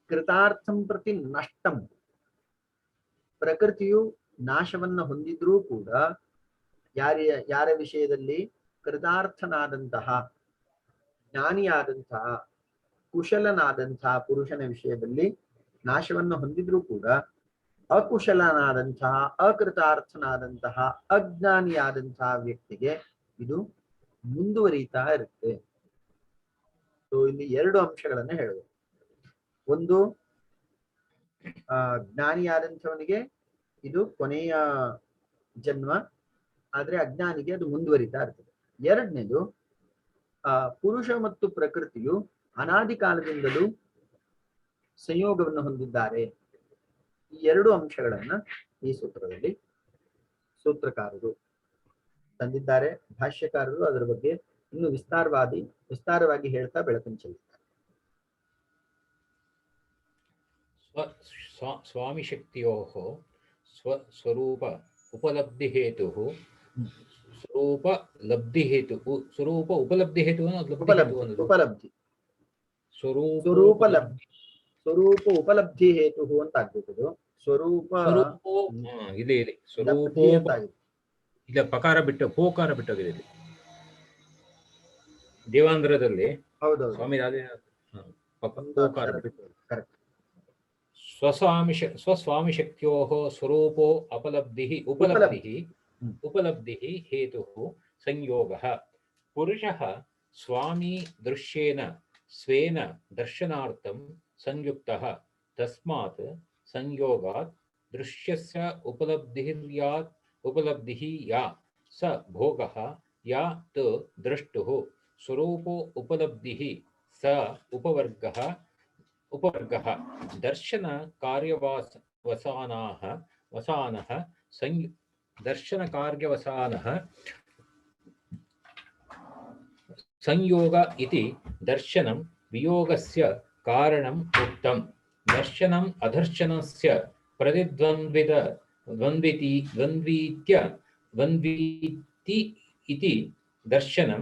ಕೃತಾರ್ಥಂ ಪ್ರತಿ ನಷ್ಟಂ, ಪ್ರಕೃತಿಯು ನಾಶವನ್ನ ಹೊಂದಿದ್ರೂ ಕೂಡ ಯಾರ ವಿಷಯದಲ್ಲಿ ಕೃತಾರ್ಥನಾದಂತಹ ಜ್ಞಾನಿಯಾದಂತಹ ಕುಶಲನಾದಂತಹ ಪುರುಷನ ವಿಷಯದಲ್ಲಿ ನಾಶವನ್ನು ಹೊಂದಿದ್ರೂ ಕೂಡ ಅಕುಶಲನಾದಂತಹ ಅಕೃತಾರ್ಥನಾದಂತಹ ಅಜ್ಞಾನಿಯಾದಂತಹ ವ್ಯಕ್ತಿಗೆ ಇದು ಮುಂದುವರಿತಾ ಇರುತ್ತೆ. ಸೊ ಇಲ್ಲಿ ಎರಡು ಅಂಶಗಳನ್ನ ಹೇಳುವುದು. ಒಂದು, ಜ್ಞಾನಿಯಾದಂಥವನಿಗೆ ಇದು ಕೊನೆಯ ಜನ್ಮ, ಆದ್ರೆ ಅಜ್ಞಾನಿಗೆ ಅದು ಮುಂದುವರಿತಾ ಇರ್ತದೆ. ಎರಡನೇದು, ಪುರುಷ ಮತ್ತು ಪ್ರಕೃತಿಯು ಅನಾದಿ ಕಾಲದಿಂದಲೂ ಸಂಯೋಗವನ್ನು ಹೊಂದಿದ್ದಾರೆ. ಈ ಎರಡು ಅಂಶಗಳನ್ನ ಈ ಸೂತ್ರದಲ್ಲಿ ಸೂತ್ರಕಾರರು ತಂದಿದ್ದಾರೆ. ಭಾಷ್ಯಕಾರರು ಅದರ ಬಗ್ಗೆ ಇನ್ನು ವಿಸ್ತಾರವಾಗಿ ಹೇಳ್ತಾ ಬೆಳಕನ್ನು ಚೆಲ್ಲಿದ್ದಾರೆ. ಸ್ವಾಮಿ ಶಕ್ತಿಯೋಃ ಸ್ವರೂಪ ಉಪಲಬ್ಧಿ ಹೇತು ಸ್ವರೂಪ ಲಬ್ಧಿ ಹೇತು ಸ್ವರೂಪ ಉಪಲಬ್ಧಿ ಹೇತು ಉಪಲಬ್ಧಿ ಸ್ವರೂಪ ಉಪಲಬ್ಧಿ ಹೇತು ಅಂತ ಆಗ್ಬೇಕು. ಸ್ವರೂಪ ಇದೆ ಸ್ವರೂಪ ಇಲ್ಲ, ಪಕಾರ ಬಿಟ್ಟು ಹೋಕಾರ ಬಿಟ್ಟೋಗಿದೆ ಇಲ್ಲಿ ದೇವಾಂಧ್ರದಲ್ಲಿ. ಹೌದೌದು, ಸ್ವಾಮಿ ಸ್ವಸ್ವಾಮಿ ಶಕ್ತಿಯೋಃ ಸ್ವರೂಪೋ ಉಪಲಬ್ಧಿಃ ಹೇತುಃ ಸಂಯೋಗಃ. ಪುರುಷಃ ಸ್ವಾಮಿ ದೃಶ್ಯೇನ ಸ್ವೇನ ದರ್ಶನಾರ್ಥಂ ಸಂಯುಕ್ತಃ, ತಸ್ಮಾತ್ ಸಂಯೋಗಾತ್ ದೃಶ್ಯಸ್ಯ ಉಪಲಬ್ಧಿಃ ಯಾ ಸ ಭೋಗಃ ಯಾ ತ ದೃಷ್ಟುಃ. ಸ್ವರೂಪೋ ಉಪಲಬ್ಧಿಃ ಸ ಉಪವರ್ಗಃ ದರ್ಶನ ಕಾರ್ಯವಸಾನಃ ಸಂಯೋಗ ಇತಿ ದರ್ಶನಂ ವಿಯೋಗಸ್ಯ ಕಾರಣಂ ಉಕ್ತಂ. ದರ್ಶನಂ ಅದರ್ಶನಸ್ಯ ದ್ವಂದ್ವೀತಿ ಇತಿ ದರ್ಶನಂ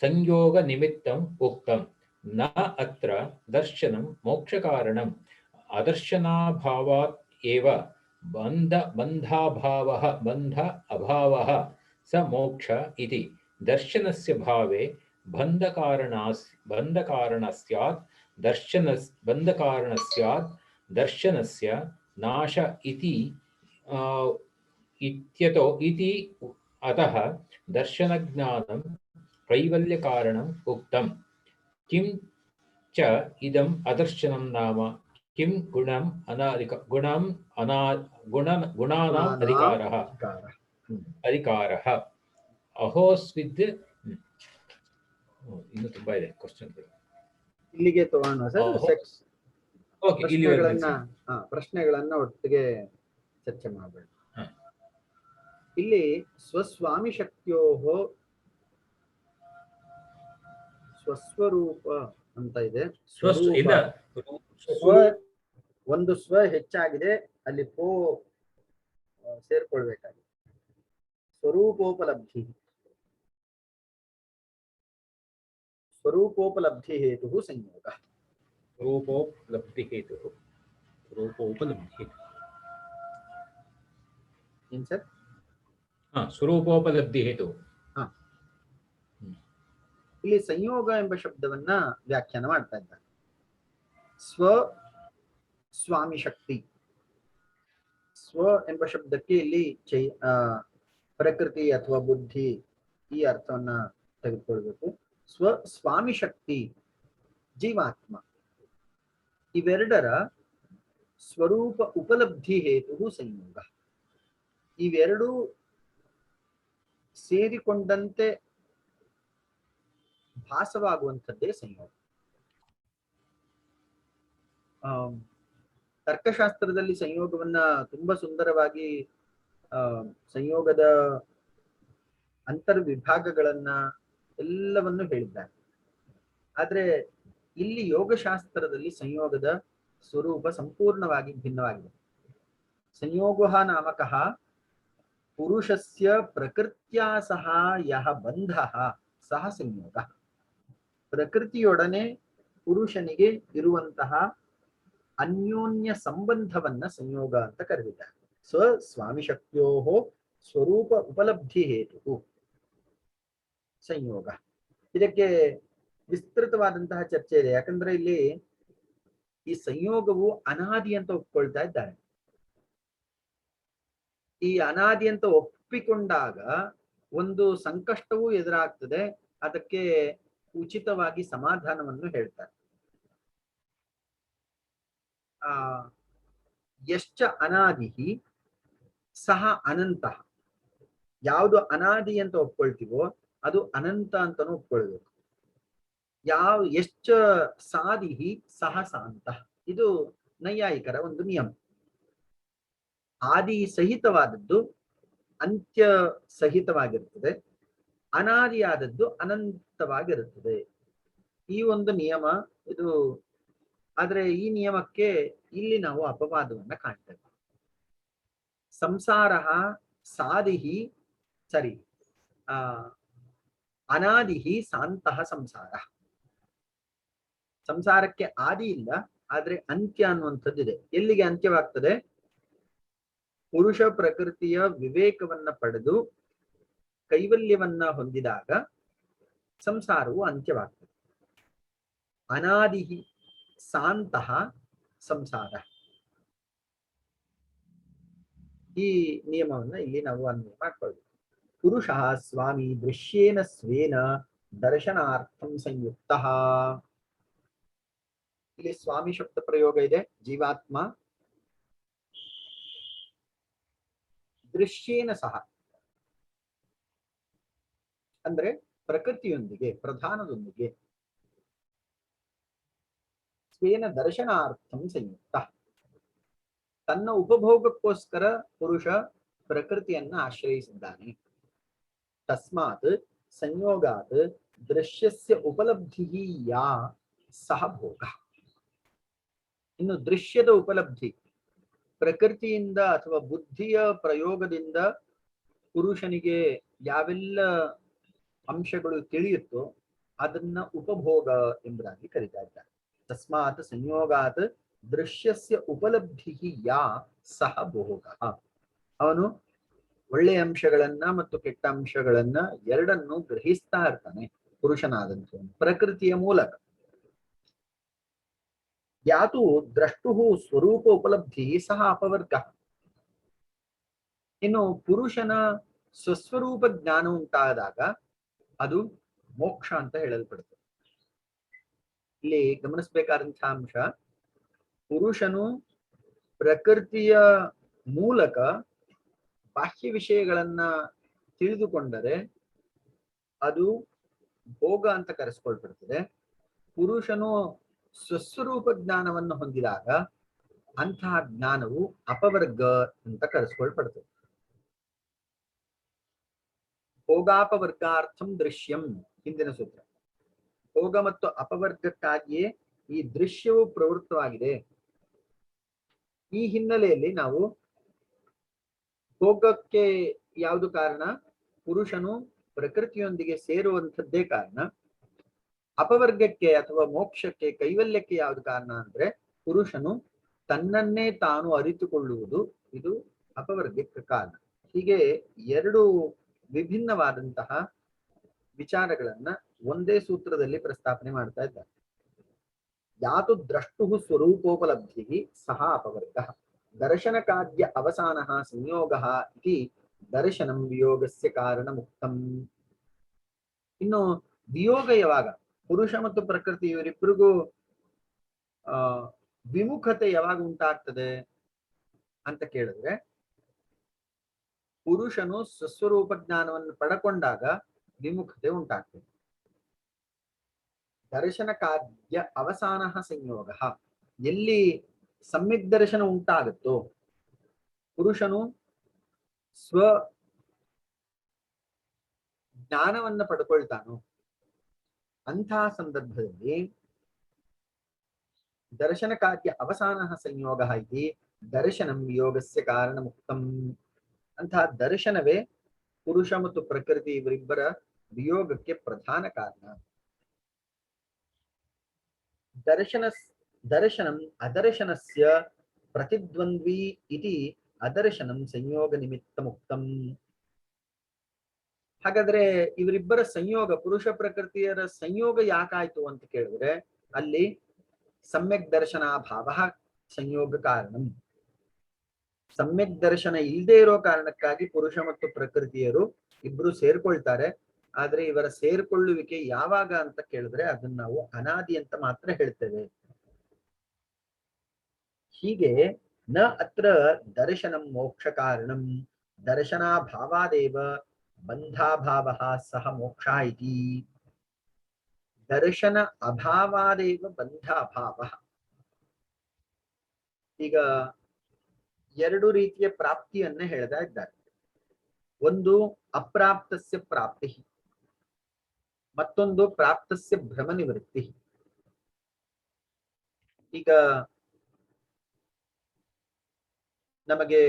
ಸಂಯೋಗ ನಿಮಿತ್ತಂ ಉಕ್ತಂ. ನ ಅತ್ರ ದರ್ಶನಂ ಮೋಕ್ಷ ಕಾರಣಂ ಅದರ್ಶನಾಭಾವಾತ್ ಏವ ಬಂಧ ಅಭಾವಃ ಸ ಮೋಕ್ಷ ಇತಿ. ದರ್ಶನಸ್ಯ ಭಾವೆ ಬಂಧಕಾರಣಸ್ಯಾತ್ ದರ್ಶನಸ್ಯ ನಾಶ ಇತಿ ಇತ್ಯತೋ ಇತಿ ಅತಃ ದರ್ಶನಜ್ಞಾನಂ ಕೈವಲ್ಯ ಕಾರಣಂ ಉಕ್ತಂ. ಕಿಂ ಚ ಇದಂ ಅದರ್ಶನಂ ನಾಮ ಕಿಂ ಗುಣಾನಾಂ ಅಧಿಕಾರಃ ಅಹೋಸ್ವಿದ್. ಇನ್ನು ತುಂಬಾ ಇದೆ ಕ್ವಶನ್ಗಳು, ಇಲ್ಲಿಗೆ ತಗೋಣ ಸರ್. ಪ್ರಶ್ನೆಗಳನ್ನ ಒಟ್ಟಿಗೆ ಚರ್ಚೆ ಮಾಡಬೇಡ. ಇಲ್ಲಿ ಸ್ವಸ್ವಾಮಿ ಶಕ್ತಿಯೋ ಸ್ವಸ್ವರೂಪ ಅಂತ ಇದೆ. ಒಂದು ಸ್ವ ಹೆಚ್ಚಾಗಿದೆ, ಅಲ್ಲಿ ಪೋ ಸೇರ್ಕೊಳ್ಬೇಕಾಗಿದೆ. ಸ್ವರೂಪೋಪಲಬ್ಧಿ ಹೇತು ಸಂಯೋಗ. ಏನ್ ಸರ್? ಸ್ವರೂಪೋಪಲಬ್ಧಿ ಹೇತು. ಇಲ್ಲಿ ಸಂಯೋಗ ಎಂಬ ಶಬ್ದವನ್ನ ವ್ಯಾಖ್ಯಾನ ಮಾಡ್ತಾ ಇದ್ದಾರೆ. ಸ್ವಾಮಿ ಶಕ್ತಿ ಸ್ವ ಎಂಬ ಶಬ್ದಕ್ಕೆ ಇಲ್ಲಿ ಪ್ರಕೃತಿ ಅಥವಾ ಬುದ್ಧಿ ಈ ಅರ್ಥವನ್ನ ತೆಗೆದುಕೊಳ್ಬೇಕು. ಸ್ವಾಮಿ ಶಕ್ತಿ, ಜೀವಾತ್ಮ, ಇವೆರಡರ ಸ್ವರೂಪ ಉಪಲಬ್ಧಿ ಹೇತು ಸಂಯೋಗ. ಇವೆರಡೂ ಸೇರಿಕೊಂಡಂತೆ ಭಾಸವಾಗುವಂಥದ್ದೇ ಸಂಯೋಗ. ತರ್ಕಶಾಸ್ತ್ರದಲ್ಲಿ ಸಂಯೋಗವನ್ನ ತುಂಬಾ ಸುಂದರವಾಗಿ ಸಂಯೋಗದ ಅಂತರ್ವಿಭಾಗಗಳನ್ನ ಎಲ್ಲವನ್ನು ಹೇಳಿದ್ದಾರೆ. ಆದ್ರೆ ಇಲ್ಲಿ ಯೋಗಶಾಸ್ತ್ರದಲ್ಲಿ ಸಂಯೋಗದ ಸ್ವರೂಪ ಸಂಪೂರ್ಣವಾಗಿ ಭಿನ್ನವಾಗಿದೆ. ಸಂಯೋಗೋ ನಾಮಕಃ ಪುರುಷಸ್ಯ ಪ್ರಕೃತ್ಯಾ ಸಹ ಯಹ ಬಂಧಃ ಸಹ ಸಂಯೋಗ. ಪ್ರಕೃತಿಯೊಡನೆ ಪುರುಷನಿಗೆ ಇರುವಂತಹ ಅನ್ಯೋನ್ಯ ಸಂಬಂಧವನ್ನ ಸಂಯೋಗ ಅಂತ ಕರೆದಿದ್ದಾರೆ. ಸ್ವಾಮಿ ಶಕ್ತಿಯೋ ಸ್ವರೂಪ ಉಪಲಬ್ಧಿ ಹೇತು ಸಂಯೋಗ. ಇದಕ್ಕೆ ವಿಸ್ತೃತವಾದಂತಹ ಚರ್ಚೆ ಇದೆ. ಯಾಕಂದ್ರೆ ಇಲ್ಲಿ ಈ ಸಂಯೋಗವು ಅನಾದಿ ಅಂತ ಒಪ್ಕೊಳ್ತಾ ಇದ್ದಾರೆ. ಈ ಅನಾದಿ ಅಂತ ಒಪ್ಪಿಕೊಂಡಾಗ ಒಂದು ಸಂಕಷ್ಟವೂ ಎದುರಾಗ್ತದೆ. ಅದಕ್ಕೆ ಉಚಿತವಾಗಿ ಸಮಾಧಾನವನ್ನು ಹೇಳ್ತಾರೆ. ಯಶ್ಚ ಅನಾದಿ ಸಹ ಅನಂತ. ಯಾವುದು ಅನಾದಿ ಅಂತ ಒಪ್ಕೊಳ್ತೀವೋ ಅದು ಅನಂತ ಅಂತಾನು ಒಪ್ಕೊಳ್ಬೇಕು. ಯಶ್ಚ ಸಾದಿಹಿ ಸಹ ಸಾಂತ. ಇದು ನೈಯಾಯಿಕರ ಒಂದು ನಿಯಮ. ಆದಿ ಸಹಿತವಾದದ್ದು ಅಂತ್ಯ ಸಹಿತವಾಗಿರುತ್ತದೆ, ಅನಾದಿಯಾದದ್ದು ಅನಂತವಾಗಿರುತ್ತದೆ. ಈ ಒಂದು ನಿಯಮ ಇದು. ಆದ್ರೆ ಈ ನಿಯಮಕ್ಕೆ ಇಲ್ಲಿ ನಾವು ಅಪವಾದವನ್ನ ಕಾಣ್ತೇವೆ. ಸಂಸಾರ ಸಾದಿಹಿ ಸರಿ ಅನಾದಿಹಿ ಸಾಂತಹ ಸಂಸಾರ. ಸಂಸಾರಕ್ಕೆ ಆದಿ ಇಲ್ಲ, ಆದ್ರೆ ಅಂತ್ಯ ಅನ್ನುವಂಥದ್ದಿದೆ. ಎಲ್ಲಿಗೆ ಅಂತ್ಯವಾಗ್ತದೆ? ಪುರುಷ ಪ್ರಕೃತಿಯ ವಿವೇಕವನ್ನ ಪಡೆದು ಕೈವಲ್ಯವನ್ನ ಹೊಂದಿದಾಗ ಸಂಸಾರವು ಅಂತ್ಯವಾಗ್ತದೆ. ಅನಾದಿಹಿ ಸಾಂತಹ ಸಂಸಾರ. ಈ ನಿಯಮವನ್ನ ಇಲ್ಲಿ ನಾವು ಅನ್ವಯ ಮಾಡ್ಕೊಳ್ಬೇಕು. ಪುರುಷ ಸ್ವಾಮಿ ದೃಶ್ಯೇನ ಸ್ವೇನ ದರ್ಶನಾರ್ಥಂ ಸಂಯುಕ್ತ. ಇಲ್ಲಿ ಸ್ವಾಮಿ ಶಬ್ದ ಪ್ರಯೋಗ ಇದೆ. ಜೀವಾತ್ಮ ದೃಶ್ಯೇನ ಸಹ ಅಂದ್ರೆ ಪ್ರಕೃತಿಯೊಂದಿಗೆ, ಪ್ರಧಾನದೊಂದಿಗೆ, ಸ್ವೇನ ದರ್ಶನಾರ್ಥಂ ಸಂಯುಕ್ತ. ತನ್ನ ಉಪಭೋಗಕ್ಕೋಸ್ಕರ ಪುರುಷ ಪ್ರಕೃತಿಯನ್ನ ಆಶ್ರಯಿಸಿದ್ದಾನೆ. ತಸ್ಮಾತ್ ಸಂಯೋಗಾತ್ ದೃಶ್ಯಸ್ಯ ಉಪಲಬ್ಧಿ ಯಾ ಸಹ ಭೋಗ. ಇನ್ನು ದೃಶ್ಯದ ಉಪಲಬ್ಧಿ ಪ್ರಕೃತಿಯಿಂದ ಅಥವಾ ಬುದ್ಧಿಯ ಪ್ರಯೋಗದಿಂದ ಪುರುಷನಿಗೆ ಯಾವೆಲ್ಲ ಅಂಶಗಳು ತಿಳಿಯುತ್ತೋ ಅದನ್ನ ಉಪಭೋಗ ಎಂಬುದಾಗಿ ಕರೀತಾ ಇದ್ದಾರೆ. ತಸ್ಮಾತ್ ಸಂಯೋಗಾತ್ ದೃಶ್ಯಸ್ಯ ಉಪಲಬ್ಧಿ ಯಾ ಸಹ ಭೋಗ. ಅವನು ಒಳ್ಳೆಯ ಅಂಶಗಳನ್ನ ಮತ್ತು ಕೆಟ್ಟ ಅಂಶಗಳನ್ನ ಎರಡನ್ನು ಗ್ರಹಿಸ್ತಾ ಇರ್ತಾನೆ ಪುರುಷನಾದಂತ ಪ್ರಕೃತಿಯ ಮೂಲಕ. ಯಾತು ದ್ರಷ್ಟು ಸ್ವರೂಪ ಉಪಲಬ್ಧಿ ಸಹ ಅಪವರ್ಗ. ಇನ್ನು ಪುರುಷನ ಸ್ವಸ್ವರೂಪ ಜ್ಞಾನ ಉಂಟಾದಾಗ ಅದು ಮೋಕ್ಷ ಅಂತ ಹೇಳಲ್ಪಡುತ್ತೆ. ಇಲ್ಲಿ ಗಮನಿಸಬೇಕಾದಂತಹ ಅಂಶ, ಪುರುಷನು ಪ್ರಕೃತಿಯ ಮೂಲಕ ಬಾಹ್ಯ ವಿಷಯಗಳನ್ನ ತಿಳಿದುಕೊಂಡರೆ ಅದು ಭೋಗ ಅಂತ ಕರೆಸ್ಕೊಳ್ಬಿಡ್ತದೆ. ಪುರುಷನು ಸ್ವಸ್ವರೂಪ ಜ್ಞಾನವನ್ನು ಹೊಂದಿದಾಗ ಅಂತಹ ಜ್ಞಾನವು ಅಪವರ್ಗ ಅಂತ ಕರೆಸ್ಕೊಳ್ಪಡ್ತದೆ. ಭೋಗಾಪವರ್ಗಾರ್ಥಂ ದೃಶ್ಯಂ ಹಿಂದಿನ ಸೂತ್ರ. ಭೋಗ ಮತ್ತು ಅಪವರ್ಗಕ್ಕಾಗಿಯೇ ಈ ದೃಶ್ಯವು ಪ್ರವೃತ್ತವಾಗಿದೆ. ಈ ಹಿನ್ನೆಲೆಯಲ್ಲಿ ನಾವು ಭೋಗಕ್ಕೆ ಯಾವುದು ಕಾರಣ? ಪುರುಷನು ಪ್ರಕೃತಿಯೊಂದಿಗೆ ಸೇರುವಂಥದ್ದೇ ಕಾರಣ. ಅಪವರ್ಗಕ್ಕೆ ಅಥವಾ ಮೋಕ್ಷಕ್ಕೆ, ಕೈವಲ್ಯಕ್ಕೆ ಯಾವುದು ಕಾರಣ ಅಂದ್ರೆ ಪುರುಷನು ತನ್ನನ್ನೇ ತಾನು ಅರಿತುಕೊಳ್ಳುವುದು. ಇದು ಅಪವರ್ಗಕ್ಕೆ ಕಾರಣ. ಹೀಗೆ ಎರಡು ವಿಭಿನ್ನವಾದಂತಹ ವಿಚಾರಗಳನ್ನ ಒಂದೇ ಸೂತ್ರದಲ್ಲಿ ಪ್ರಸ್ತಾಪನೆ ಮಾಡ್ತಾ ಇದ್ದಾರೆ. ಯಾತು ದ್ರಷ್ಟು ಸ್ವರೂಪೋಪಲಬ್ಧಿ ಸಹ ಅಪವರ್ಗ. ದರ್ಶನಕಾದ್ಯ ಅವಸಾನಃ ಸಂಯೋಗಃ ಇತಿ ದರ್ಶನಂ ವಿಯೋಗಸ್ಯ ಕಾರಣಮುಕ್ತಂ. ಇನ್ನು ವಿಯೋಗ ಯಾವಾಗ, ಪುರುಷ ಮತ್ತು ಪ್ರಕೃತಿ ಇವರಿಬ್ಬರಿಗೂ ವಿಮುಖತೆ ಯಾವಾಗ ಉಂಟಾಗ್ತದೆ ಅಂತ ಕೇಳಿದ್ರೆ, ಪುರುಷನು ಸ್ವಸ್ವರೂಪ ಜ್ಞಾನವನ್ನು ಪಡಕೊಂಡಾಗ ವಿಮುಖತೆ ಉಂಟಾಗ್ತದೆ. ದರ್ಶನ ಕಾರ್ಯ ಅವಸಾನ ಸಂಯೋಗ, ಎಲ್ಲಿ ಸಮ್ಯಕ್ ದರ್ಶನ ಉಂಟಾಗುತ್ತೋ, ಪುರುಷನು ಸ್ವ ಜ್ಞಾನವನ್ನ ಪಡ್ಕೊಳ್ತಾನೋ ಅಂತಹ ಸಂದರ್ಭದಲ್ಲಿ ದರ್ಶನ ಕಾರ್ಯ ಅವಸಾನ ಸಂಯೋಗ ಇತಿ ದರ್ಶನಂ ವಿಯೋಗಸ್ಯ ಕಾರಣ ಮುಕ್ತಂ. ಅಂತಹ ದರ್ಶನವೇ ಪುರುಷ ಮತ್ತು ಪ್ರಕೃತಿ ಇವರಿಬ್ಬರ ವಿಯೋಗಕ್ಕೆ ಪ್ರಧಾನ ಕಾರಣ. ದರ್ಶನಂ ಅದರ್ಶನಸ್ಯ ಪ್ರತಿದ್ವಂದ್ವಿ ಇತಿ ಅದರ್ಶನಂ ಸಂಯೋಗ ನಿಮಿತ್ತ ಮುಕ್ತಂ. ಹಾಗಾದ್ರೆ ಇವರಿಬ್ಬರ ಸಂಯೋಗ, ಪುರುಷ ಪ್ರಕೃತಿಯರ ಸಂಯೋಗ ಯಾಕಾಯ್ತು ಅಂತ ಕೇಳಿದ್ರೆ, ಅಲ್ಲಿ ಸಮ್ಯಕ್ ದರ್ಶನಾಭಾವ ಸಂಯೋಗ ಕಾರಣಂ. ಸಮ್ಯಕ್ ದರ್ಶನ ಇಲ್ಲದೆ ಇರೋ ಕಾರಣಕ್ಕಾಗಿ ಪುರುಷ ಮತ್ತು ಪ್ರಕೃತಿಯರು ಇಬ್ರು ಸೇರ್ಕೊಳ್ತಾರೆ. ಆದ್ರೆ ಇವರ ಸೇರ್ಕೊಳ್ಳುವಿಕೆ ಯಾವಾಗ ಅಂತ ಕೇಳಿದ್ರೆ ಅದನ್ನ ನಾವು ಅನಾದಿ ಅಂತ ಮಾತ್ರ ಹೇಳ್ತೇವೆ. ಹೀಗೆ ನ ಅತ್ರ ದರ್ಶನಂ ಮೋಕ್ಷ ಕಾರಣಂ ದರ್ಶನಾಭಾವಾದೇವ ಬಂಧಾಭಾವ ಸಹ ಮೋಕ್ಷ ಇತಿ. ದರ್ಶನ ಅಭಾವಾದೇವ ಬಂಧಾಭಾವ. ಈಗ ಎರಡು ರೀತಿಯ ಪ್ರಾಪ್ತಿಯನ್ನ ಹೇಳ್ತಾ ಇದ್ದಾರೆ. ಒಂದು ಅಪ್ರಾಪ್ತಸ್ಯ ಪ್ರಾಪ್ತಿ, ಮತ್ತೊಂದು ಪ್ರಾಪ್ತಸ್ಯ ಭ್ರಮ ನಿವೃತ್ತಿ. ಈಗ ನಮಗೆ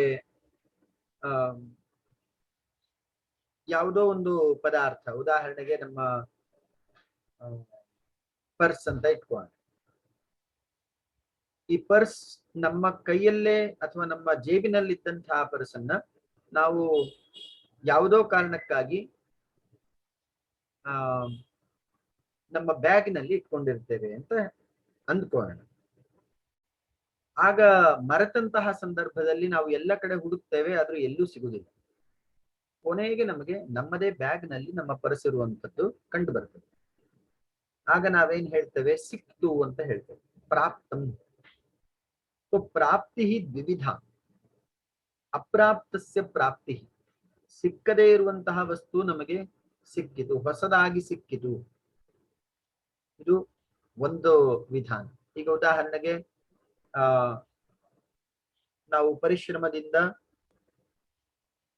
ಯಾವುದೋ ಒಂದು ಪದಾರ್ಥ, ಉದಾಹರಣೆಗೆ ನಮ್ಮ ಪರ್ಸ್ ಅಂತ ಇಟ್ಕೊಳ್ಳೋಣ. ಈ ಪರ್ಸ್ ನಮ್ಮ ಕೈಯಲ್ಲೇ ಅಥವಾ ನಮ್ಮ ಜೇಬಿನಲ್ಲಿದ್ದಂತಹ ಪರ್ಸ್ ಅನ್ನ ನಾವು ಯಾವುದೋ ಕಾರಣಕ್ಕಾಗಿ ನಮ್ಮ ಬ್ಯಾಗ್ನಲ್ಲಿ ಇಟ್ಕೊಂಡಿರ್ತೇವೆ ಅಂತ ಅಂದ್ಕೊಳ್ಳೋಣ. ಆಗ ಮರೆತಂತಹ ಸಂದರ್ಭದಲ್ಲಿ ನಾವು ಎಲ್ಲ ಕಡೆ ಹುಡುಕ್ತೇವೆ, ಆದ್ರೂ ಎಲ್ಲೂ ಸಿಗುವುದಿಲ್ಲ. ಕೊನೆಗೆ ನಮಗೆ ನಮ್ಮದೇ ಬ್ಯಾಗ್ ನಲ್ಲಿ ನಮ್ಮ ಪರ್ಸ್ ಇರುವಂತದ್ದು ಕಂಡು ಬರ್ತದೆ. ಆಗ ನಾವೇನ್ ಹೇಳ್ತೇವೆ, ಸಿಕ್ತು ಅಂತ ಹೇಳ್ತೇವೆ, ಪ್ರಾಪ್ತಂ. ಪ್ರಾಪ್ತಿ ದ್ವಿವಿಧ. ಅಪ್ರಾಪ್ತಸ್ಯ ಪ್ರಾಪ್ತಿ, ಸಿಕ್ಕದೇ ಇರುವಂತಹ ವಸ್ತು ನಮಗೆ ಸಿಕ್ಕಿತು, ಹೊಸದಾಗಿ ಸಿಕ್ಕಿತು, ಇದು ಒಂದು ವಿಧಾನ. ಈಗ ಉದಾಹರಣೆಗೆ ನಾವು ಪರಿಶ್ರಮದಿಂದ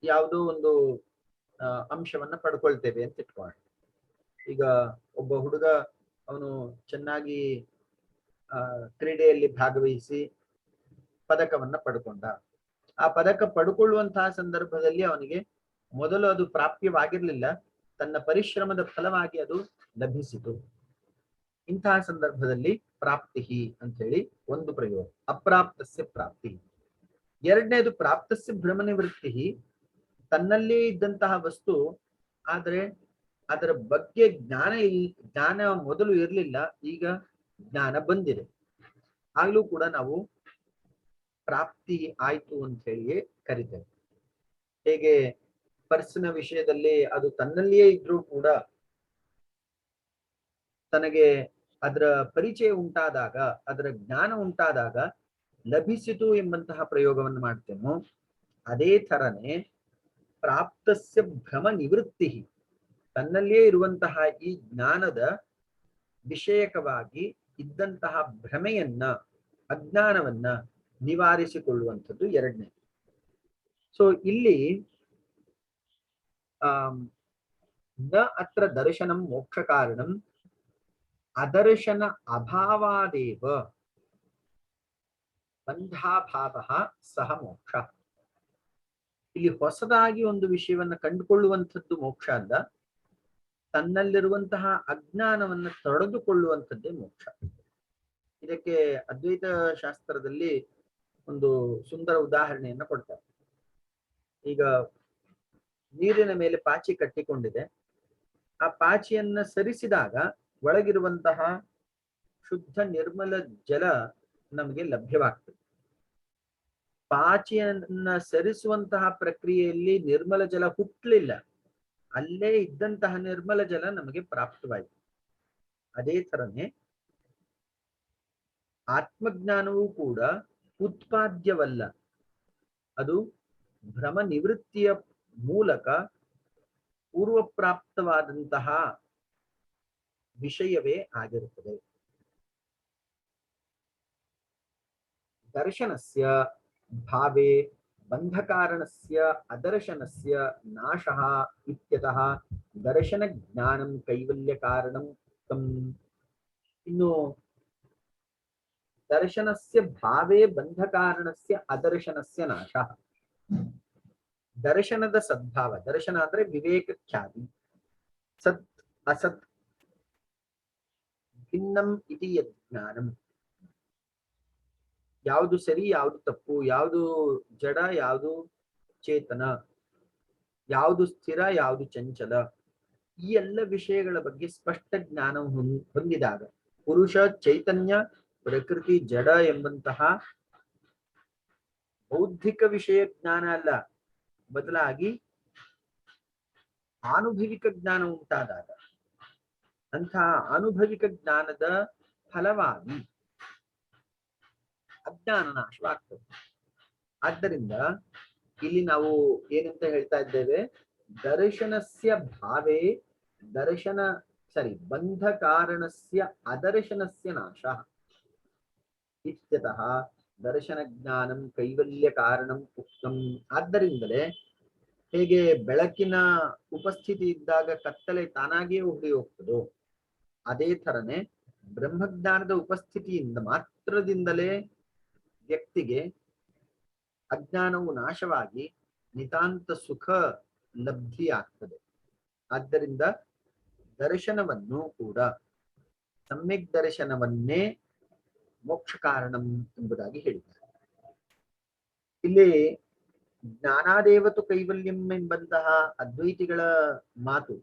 ಯಾವುದೋ ಒಂದು ಅಂಶವನ್ನ ಪಡ್ಕೊಳ್ತೇವೆ ಅಂತ ಇಟ್ಕೊಳ್ಳೋಣ. ಈಗ ಒಬ್ಬ ಹುಡುಗ ಅವನು ಚೆನ್ನಾಗಿ ಕ್ರೀಡೆಯಲ್ಲಿ ಭಾಗವಹಿಸಿ ಪದಕವನ್ನ ಪಡ್ಕೊಂಡ. ಆ ಪದಕ ಪಡ್ಕೊಳ್ಳುವಂತಹ ಸಂದರ್ಭದಲ್ಲಿ ಅವನಿಗೆ ಮೊದಲು ಅದು ಪ್ರಾಪ್ಯವಾಗಿರ್ಲಿಲ್ಲ, ತನ್ನ ಪರಿಶ್ರಮದ ಫಲವಾಗಿ ಅದು ಲಭಿಸಿತು. ಇಂತಹ ಸಂದರ್ಭದಲ್ಲಿ ಪ್ರಾಪ್ತಿ ಅಂತ ಹೇಳಿ ಒಂದು ಪ್ರಯೋಗ, ಅಪ್ರಾಪ್ತಸ್ಯ ಪ್ರಾಪ್ತಿ. ಎರಡನೇದು ಪ್ರಾಪ್ತಸ್ಯ ಭ್ರಮ ನಿವೃತ್ತಿ. ತನ್ನಲ್ಲೇ ಇದ್ದಂತಹ ವಸ್ತು, ಆದ್ರೆ ಅದರ ಬಗ್ಗೆ ಜ್ಞಾನ ಮೊದಲು ಇರಲಿಲ್ಲ, ಈಗ ಜ್ಞಾನ ಬಂದಿದೆ, ಆಗ್ಲೂ ಕೂಡ ನಾವು ಪ್ರಾಪ್ತಿ ಆಯ್ತು ಅಂತ ಹೇಳಿಯೇ ಕರಿತೇವೆ. ಹೇಗೆ ಪರ್ಸಿನ ವಿಷಯದಲ್ಲಿ ಅದು ತನ್ನಲ್ಲಿಯೇ ಇದ್ರೂ ಕೂಡ ತನಗೆ ಅದರ ಪರಿಚಯ ಉಂಟಾದಾಗ, ಅದರ ಜ್ಞಾನ ಉಂಟಾದಾಗ ಲಭಿಸಿತು ಎಂಬಂತಹ ಪ್ರಯೋಗವನ್ನು ಮಾಡ್ತೇನೋ, ಅದೇ ತರನೇ ಪ್ರಾಪ್ತಸ್ಯ ಭ್ರಮ ನಿವೃತ್ತಿ, ತನ್ನಲ್ಲಿಯೇ ಇರುವಂತಹ ಈ ಜ್ಞಾನದ ವಿಷಯಕವಾಗಿ ಇದ್ದಂತಹ ಭ್ರಮೆಯನ್ನ, ಅಜ್ಞಾನವನ್ನ ನಿವಾರಿಸಿಕೊಳ್ಳುವಂಥದ್ದು ಎರಡನೇ. ಸೊ ಇಲ್ಲಿ ನ ಅತ್ರ ದರ್ಶನಂ ಮೋಕ್ಷ ಕಾರಣಂ ಅದರ್ಶನ ಅಭಾವಾದೇವ ಬಂಧಾಭಾವ ಸಹ ಮೋಕ್ಷ. ಇಲ್ಲಿ ಹೊಸದಾಗಿ ಒಂದು ವಿಷಯವನ್ನ ಕಂಡುಕೊಳ್ಳುವಂಥದ್ದು ಮೋಕ್ಷ ಅಲ್ಲ, ತನ್ನಲ್ಲಿರುವಂತಹ ಅಜ್ಞಾನವನ್ನ ತೊಡೆದುಕೊಳ್ಳುವಂಥದ್ದೇ ಮೋಕ್ಷ. ಇದಕ್ಕೆ ಅದ್ವೈತ ಶಾಸ್ತ್ರದಲ್ಲಿ ಒಂದು ಸುಂದರ ಉದಾಹರಣೆಯನ್ನ ಕೊಡ್ತಾರೆ. ಈಗ ನೀರಿನ ಮೇಲೆ ಪಾಚಿ ಕಟ್ಟಿಕೊಂಡಿದೆ, ಆ ಪಾಚಿಯನ್ನ ಸರಿಸಿದಾಗ ಒಳಗಿರುವಂತಹ ಶುದ್ಧ ನಿರ್ಮಲ ಜಲ ನಮಗೆ ಲಭ್ಯವಾಗ್ತದೆ. ಪಾಚಿಯನ್ನ ಸರಿಸುವಂತಹ ಪ್ರಕ್ರಿಯೆಯಲ್ಲಿ ನಿರ್ಮಲ ಜಲ ಹುಟ್ಟಲಿಲ್ಲ, ಅಲ್ಲೇ ಇದ್ದಂತಹ ನಿರ್ಮಲ ಜಲ ನಮಗೆ ಪ್ರಾಪ್ತವಾಯಿತು. ಅದೇ ತರನೇ ಆತ್ಮಜ್ಞಾನವೂ ಕೂಡ ಉತ್ಪಾದ್ಯವಲ್ಲ, ಅದು ಭ್ರಮ ನಿವೃತ್ತಿಯ ಮೂಲಕ ಪೂರ್ವಪ್ರಾಪ್ತವಾದಂತಹ ವಿಷಯವೇ ಆಗಿರುತ್ತದೆ. ದರ್ಶನಸ್ಯ ಭಾವೇ ಬಂಧಕಾರಣಸ್ಯ ಅದರ್ಶನಸ್ಯ ನಾಶಃ ಇತ್ಯತಃ ದರ್ಶನ ಜ್ಞಾನಂ ಕೈವಲ್ಯ ಕಾರಣಂ ಉಕ್ತಂ. ಇನ್ನು ದರ್ಶನಸ್ಯ ಭಾವೇ ಬಂಧಕಾರಣಸ್ಯ ಅದರ್ಶನಸ್ಯ ನಾಶಃ. ದರ್ಶನದ ಸದ್ಭಾವ, ದರ್ಶನ ಅಂದ್ರೆ ವಿವೇಕ ಖ್ಯಾತಿ, ಸತ್ ಅಸತ್ ಭಿನ್ನಂ ಇತಿ ಯಜ್ಞಾನಂ. ಯಾವುದು ಸರಿ, ಯಾವುದು ತಪ್ಪು, ಯಾವುದು ಜಡ, ಯಾವುದು ಚೇತನ, ಯಾವುದು ಸ್ಥಿರ, ಯಾವುದು ಚಂಚಲ, ಈ ಎಲ್ಲ ವಿಷಯಗಳ ಬಗ್ಗೆ ಸ್ಪಷ್ಟ ಜ್ಞಾನ ಹೊಂದಿದಾಗ ಪುರುಷ ಚೈತನ್ಯ, ಪ್ರಕೃತಿ ಜಡ ಎಂಬಂತಹ ಬೌದ್ಧಿಕ ವಿಷಯ ಜ್ಞಾನ ಅಲ್ಲ, ಬದಲಾಗಿ ಆನುಭವಿಕ ಜ್ಞಾನ ಉಂಟಾದಾಗ ಅಂತಹ ಅನುಭವಿಕ ಜ್ಞಾನದ ಫಲವಾಗಿ ಅಜ್ಞಾನ ನಾಶವಾಗ್ತದೆ. ಆದ್ದರಿಂದ ಇಲ್ಲಿ ನಾವು ಏನಂತ ಹೇಳ್ತಾ ಇದ್ದೇವೆ, ದರ್ಶನಸ್ಯ ಭಾವೇ ಬಂಧ ಕಾರಣಸ್ಯ ಅದರ್ಶನಸ್ಯ ನಾಶ ಇತ್ಯತಃ ದರ್ಶನ ಜ್ಞಾನಂ ಕೈವಲ್ಯ ಕಾರಣಂ ಉಕ್ತಂ. ಆದ್ದರಿಂದಲೇ ಹೇಗೆ ಬೆಳಕಿನ ಉಪಸ್ಥಿತಿ ಇದ್ದಾಗ ಕತ್ತಲೆ ತಾನಾಗಿಯೇ ಹೋಗಿ ಹೋಗ್ತದೋ, ಅದೇ ತರನೇ ಬ್ರಹ್ಮಜ್ಞಾನದ ಉಪಸ್ಥಿತಿಯಿಂದ ಮಾತ್ರದಿಂದಲೇ ವ್ಯಕ್ತಿಗೆ ಅಜ್ಞಾನವು ನಾಶವಾಗಿ ನಿತಾಂತ ಸುಖ ಲಬ್ಧಿ ಆಗ್ತದೆ. ಆದ್ದರಿಂದ ದರ್ಶನವನ್ನು ಕೂಡ ಸಮ್ಯಕ್ ದರ್ಶನವನ್ನೇ ಮೋಕ್ಷ ಕಾರಣಂ ಎಂಬುದಾಗಿ ಹೇಳಿದ್ದಾರೆ. ಇಲ್ಲಿ ಜ್ಞಾನಾದೇವತು ಕೈವಲ್ಯಂ ಎಂಬಂತಹ ಅದ್ವೈತಿಗಳ ಮಾತು,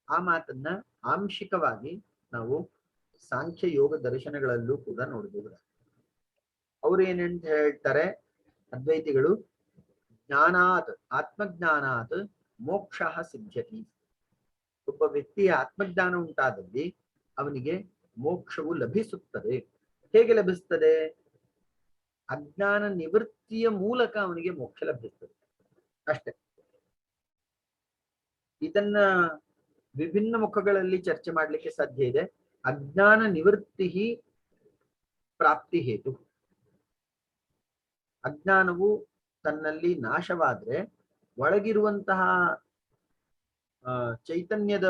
ಆ ಮಾತನ್ನ ಆಂಶಿಕವಾಗಿ ನಾವು ಸಾಂಖ್ಯ ಯೋಗ ದರ್ಶನಗಳಲ್ಲೂ ಕೂಡ ನೋಡಬಹುದು. ಅವರು ಏನಂತ ಹೇಳ್ತಾರೆ, ಅದ್ವೈತಿಗಳು ಜ್ಞಾನಾತ್ ಆತ್ಮಜ್ಞಾನಾತ್ ಮೋಕ್ಷ ಸಿದ್ಧ್ಯತಿ. ಒಬ್ಬ ವ್ಯಕ್ತಿಯ ಆತ್ಮಜ್ಞಾನ ಉಂಟಾದಲ್ಲಿ ಅವನಿಗೆ ಮೋಕ್ಷವು ಲಭಿಸುತ್ತದೆ. ಹೇಗೆ ಲಭಿಸ್ತದೆ? ಅಜ್ಞಾನ ನಿವೃತ್ತಿಯ ಮೂಲಕ ಅವನಿಗೆ ಮೋಕ್ಷ ಲಭಿಸ್ತದೆ ಅಷ್ಟೇ. ಇದನ್ನ ವಿಭಿನ್ನ ಮುಖಗಳಲ್ಲಿ ಚರ್ಚೆ ಮಾಡಲಿಕ್ಕೆ ಸಾಧ್ಯ ಇದೆ. ಅಜ್ಞಾನ ನಿವೃತ್ತಿ ಪ್ರಾಪ್ತಿ ಹೇತು. ಅಜ್ಞಾನವು ತನ್ನಲ್ಲಿ ನಾಶವಾದ್ರೆ ಒಳಗಿರುವಂತಹ ಚೈತನ್ಯದ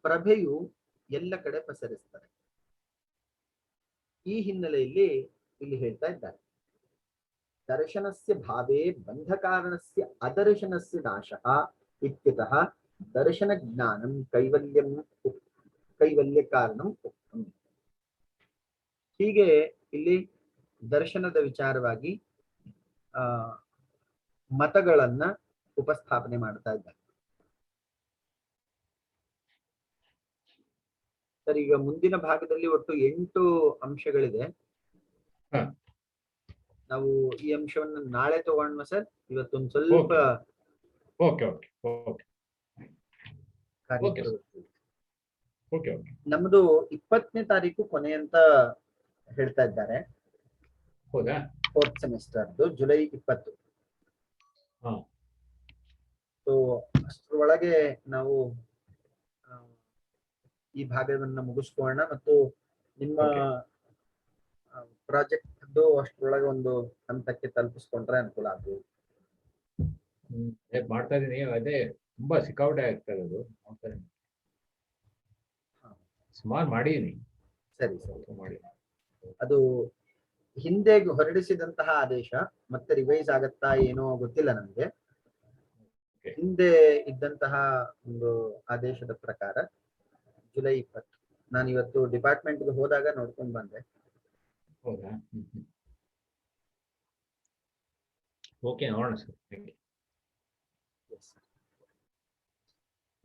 ಪ್ರಭೆಯು ಎಲ್ಲ ಕಡೆ ಪಸರಿಸ್ತಾರೆ. ಈ ಹಿನ್ನೆಲೆಯಲ್ಲಿ ಇಲ್ಲಿ ಹೇಳ್ತಾ ಇದ್ದಾರೆ, ದರ್ಶನಸ್ಯ ಭಾವೇ ಬಂಧಕಾರಣಸ್ಯ ಅದರ್ಶನಸ್ಯ ನಾಶಃ ಇತ್ಯತಃ ದರ್ಶನ ಜ್ಞಾನಂ ಕೈವಲ್ಯ ಕಾರಣಂ ಉಕ್ತಂ. ಹೀಗೆ ಇಲ್ಲಿ ದರ್ಶನದ ವಿಚಾರವಾಗಿ ಮತಗಳನ್ನ ಉಪಸ್ಥಾಪನೆ ಮಾಡ್ತಾ ಇದ್ದಾರೆ. ಸರ್, ಈಗ ಮುಂದಿನ ಭಾಗದಲ್ಲಿ ಒಟ್ಟು 8 ಅಂಶಗಳಿದೆ. ನಾವು ಈ ಅಂಶವನ್ನು ನಾಳೆ ತಗೋಣ ಸರ್. ಇವತ್ತೊಂದು ಸ್ವಲ್ಪ ನಮ್ದು 20ನೇ ತಾರೀಕು ಕೊನೆ ಅಂತ ಹೇಳ್ತಾ ಇದ್ದಾರೆ. ಹೌದಾ? 4th ಸೆಮಿಸ್ಟರ್ದು July 20. ಸೊ ಅಷ್ಟರೊಳಗೆ ನಾವು ಈ ಭಾಗವನ್ನ ಮುಗಿಸ್ಕೊಳ್ಳೋಣ ಮತ್ತು ನಿಮ್ಮ ಪ್ರಾಜೆಕ್ಟ್ ಅಷ್ಟರೊಳಗೆ ಒಂದು ಹಂತಕ್ಕೆ ತಲುಪಿಸ್ಕೊಂಡ್ರೆ ಅನುಕೂಲ ಆಗ್ಬೋದು. ಮಾಡ್ತಾ ಇದೀನಿ. ಅದೇ ತುಂಬಾ ಸಿಕ್ಕಾಪಟ್ಟೆ ಆಗ್ತಾ ಇರೋದು. ಸುಮಾರು ಮಾಡಿದೀನಿ. ಸರಿ ಮಾಡಿ. ಅದು ಹಿಂದೆ ಹೊರಡಿಸಿದಂತಹ ಆದೇಶ ಮತ್ತೆ ರಿವೈಸ್ ಆಗತ್ತಾ ಏನೋ ಗೊತ್ತಿಲ್ಲ ನಮ್ಗೆ. ಹಿಂದೆ ಇದ್ದಂತಹ ಒಂದು ಆದೇಶದ ಪ್ರಕಾರ ಜುಲೈ 20. ನಾನು ಇವತ್ತು ಡಿಪಾರ್ಟ್ಮೆಂಟ್ಗೆ ಹೋದಾಗ ನೋಡ್ಕೊಂಡು ಬಂದೆ. ಹೌದಾ? ಓಕೆ, ನೋಡೋಣ ಸರ್.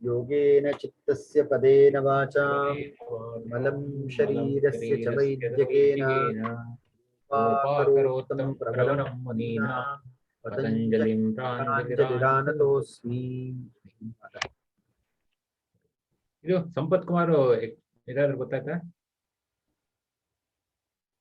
ಯೋಗೇನ ಚಿತ್ತಸ್ಯ ಪದೇನ ವಾಚಾ ಮಲಂ ಶರೀರಸ್ಯ ಚ ವೈದ್ಯಕೇನ ಉಪಕರೋತ್ತಮಂ ಪ್ರವರಂ ಮುನೀನಾಂ ಪತಂಜಲಿಂ ಪ್ರಾಂಜಲಿರಾನತೋಸ್ಮಿ. ಇದು ಸಂಪತ್ ಕುಮಾರ್ ಯಾರಾದ್ರೂ ಗೊತ್ತಾಯ್ತಾ?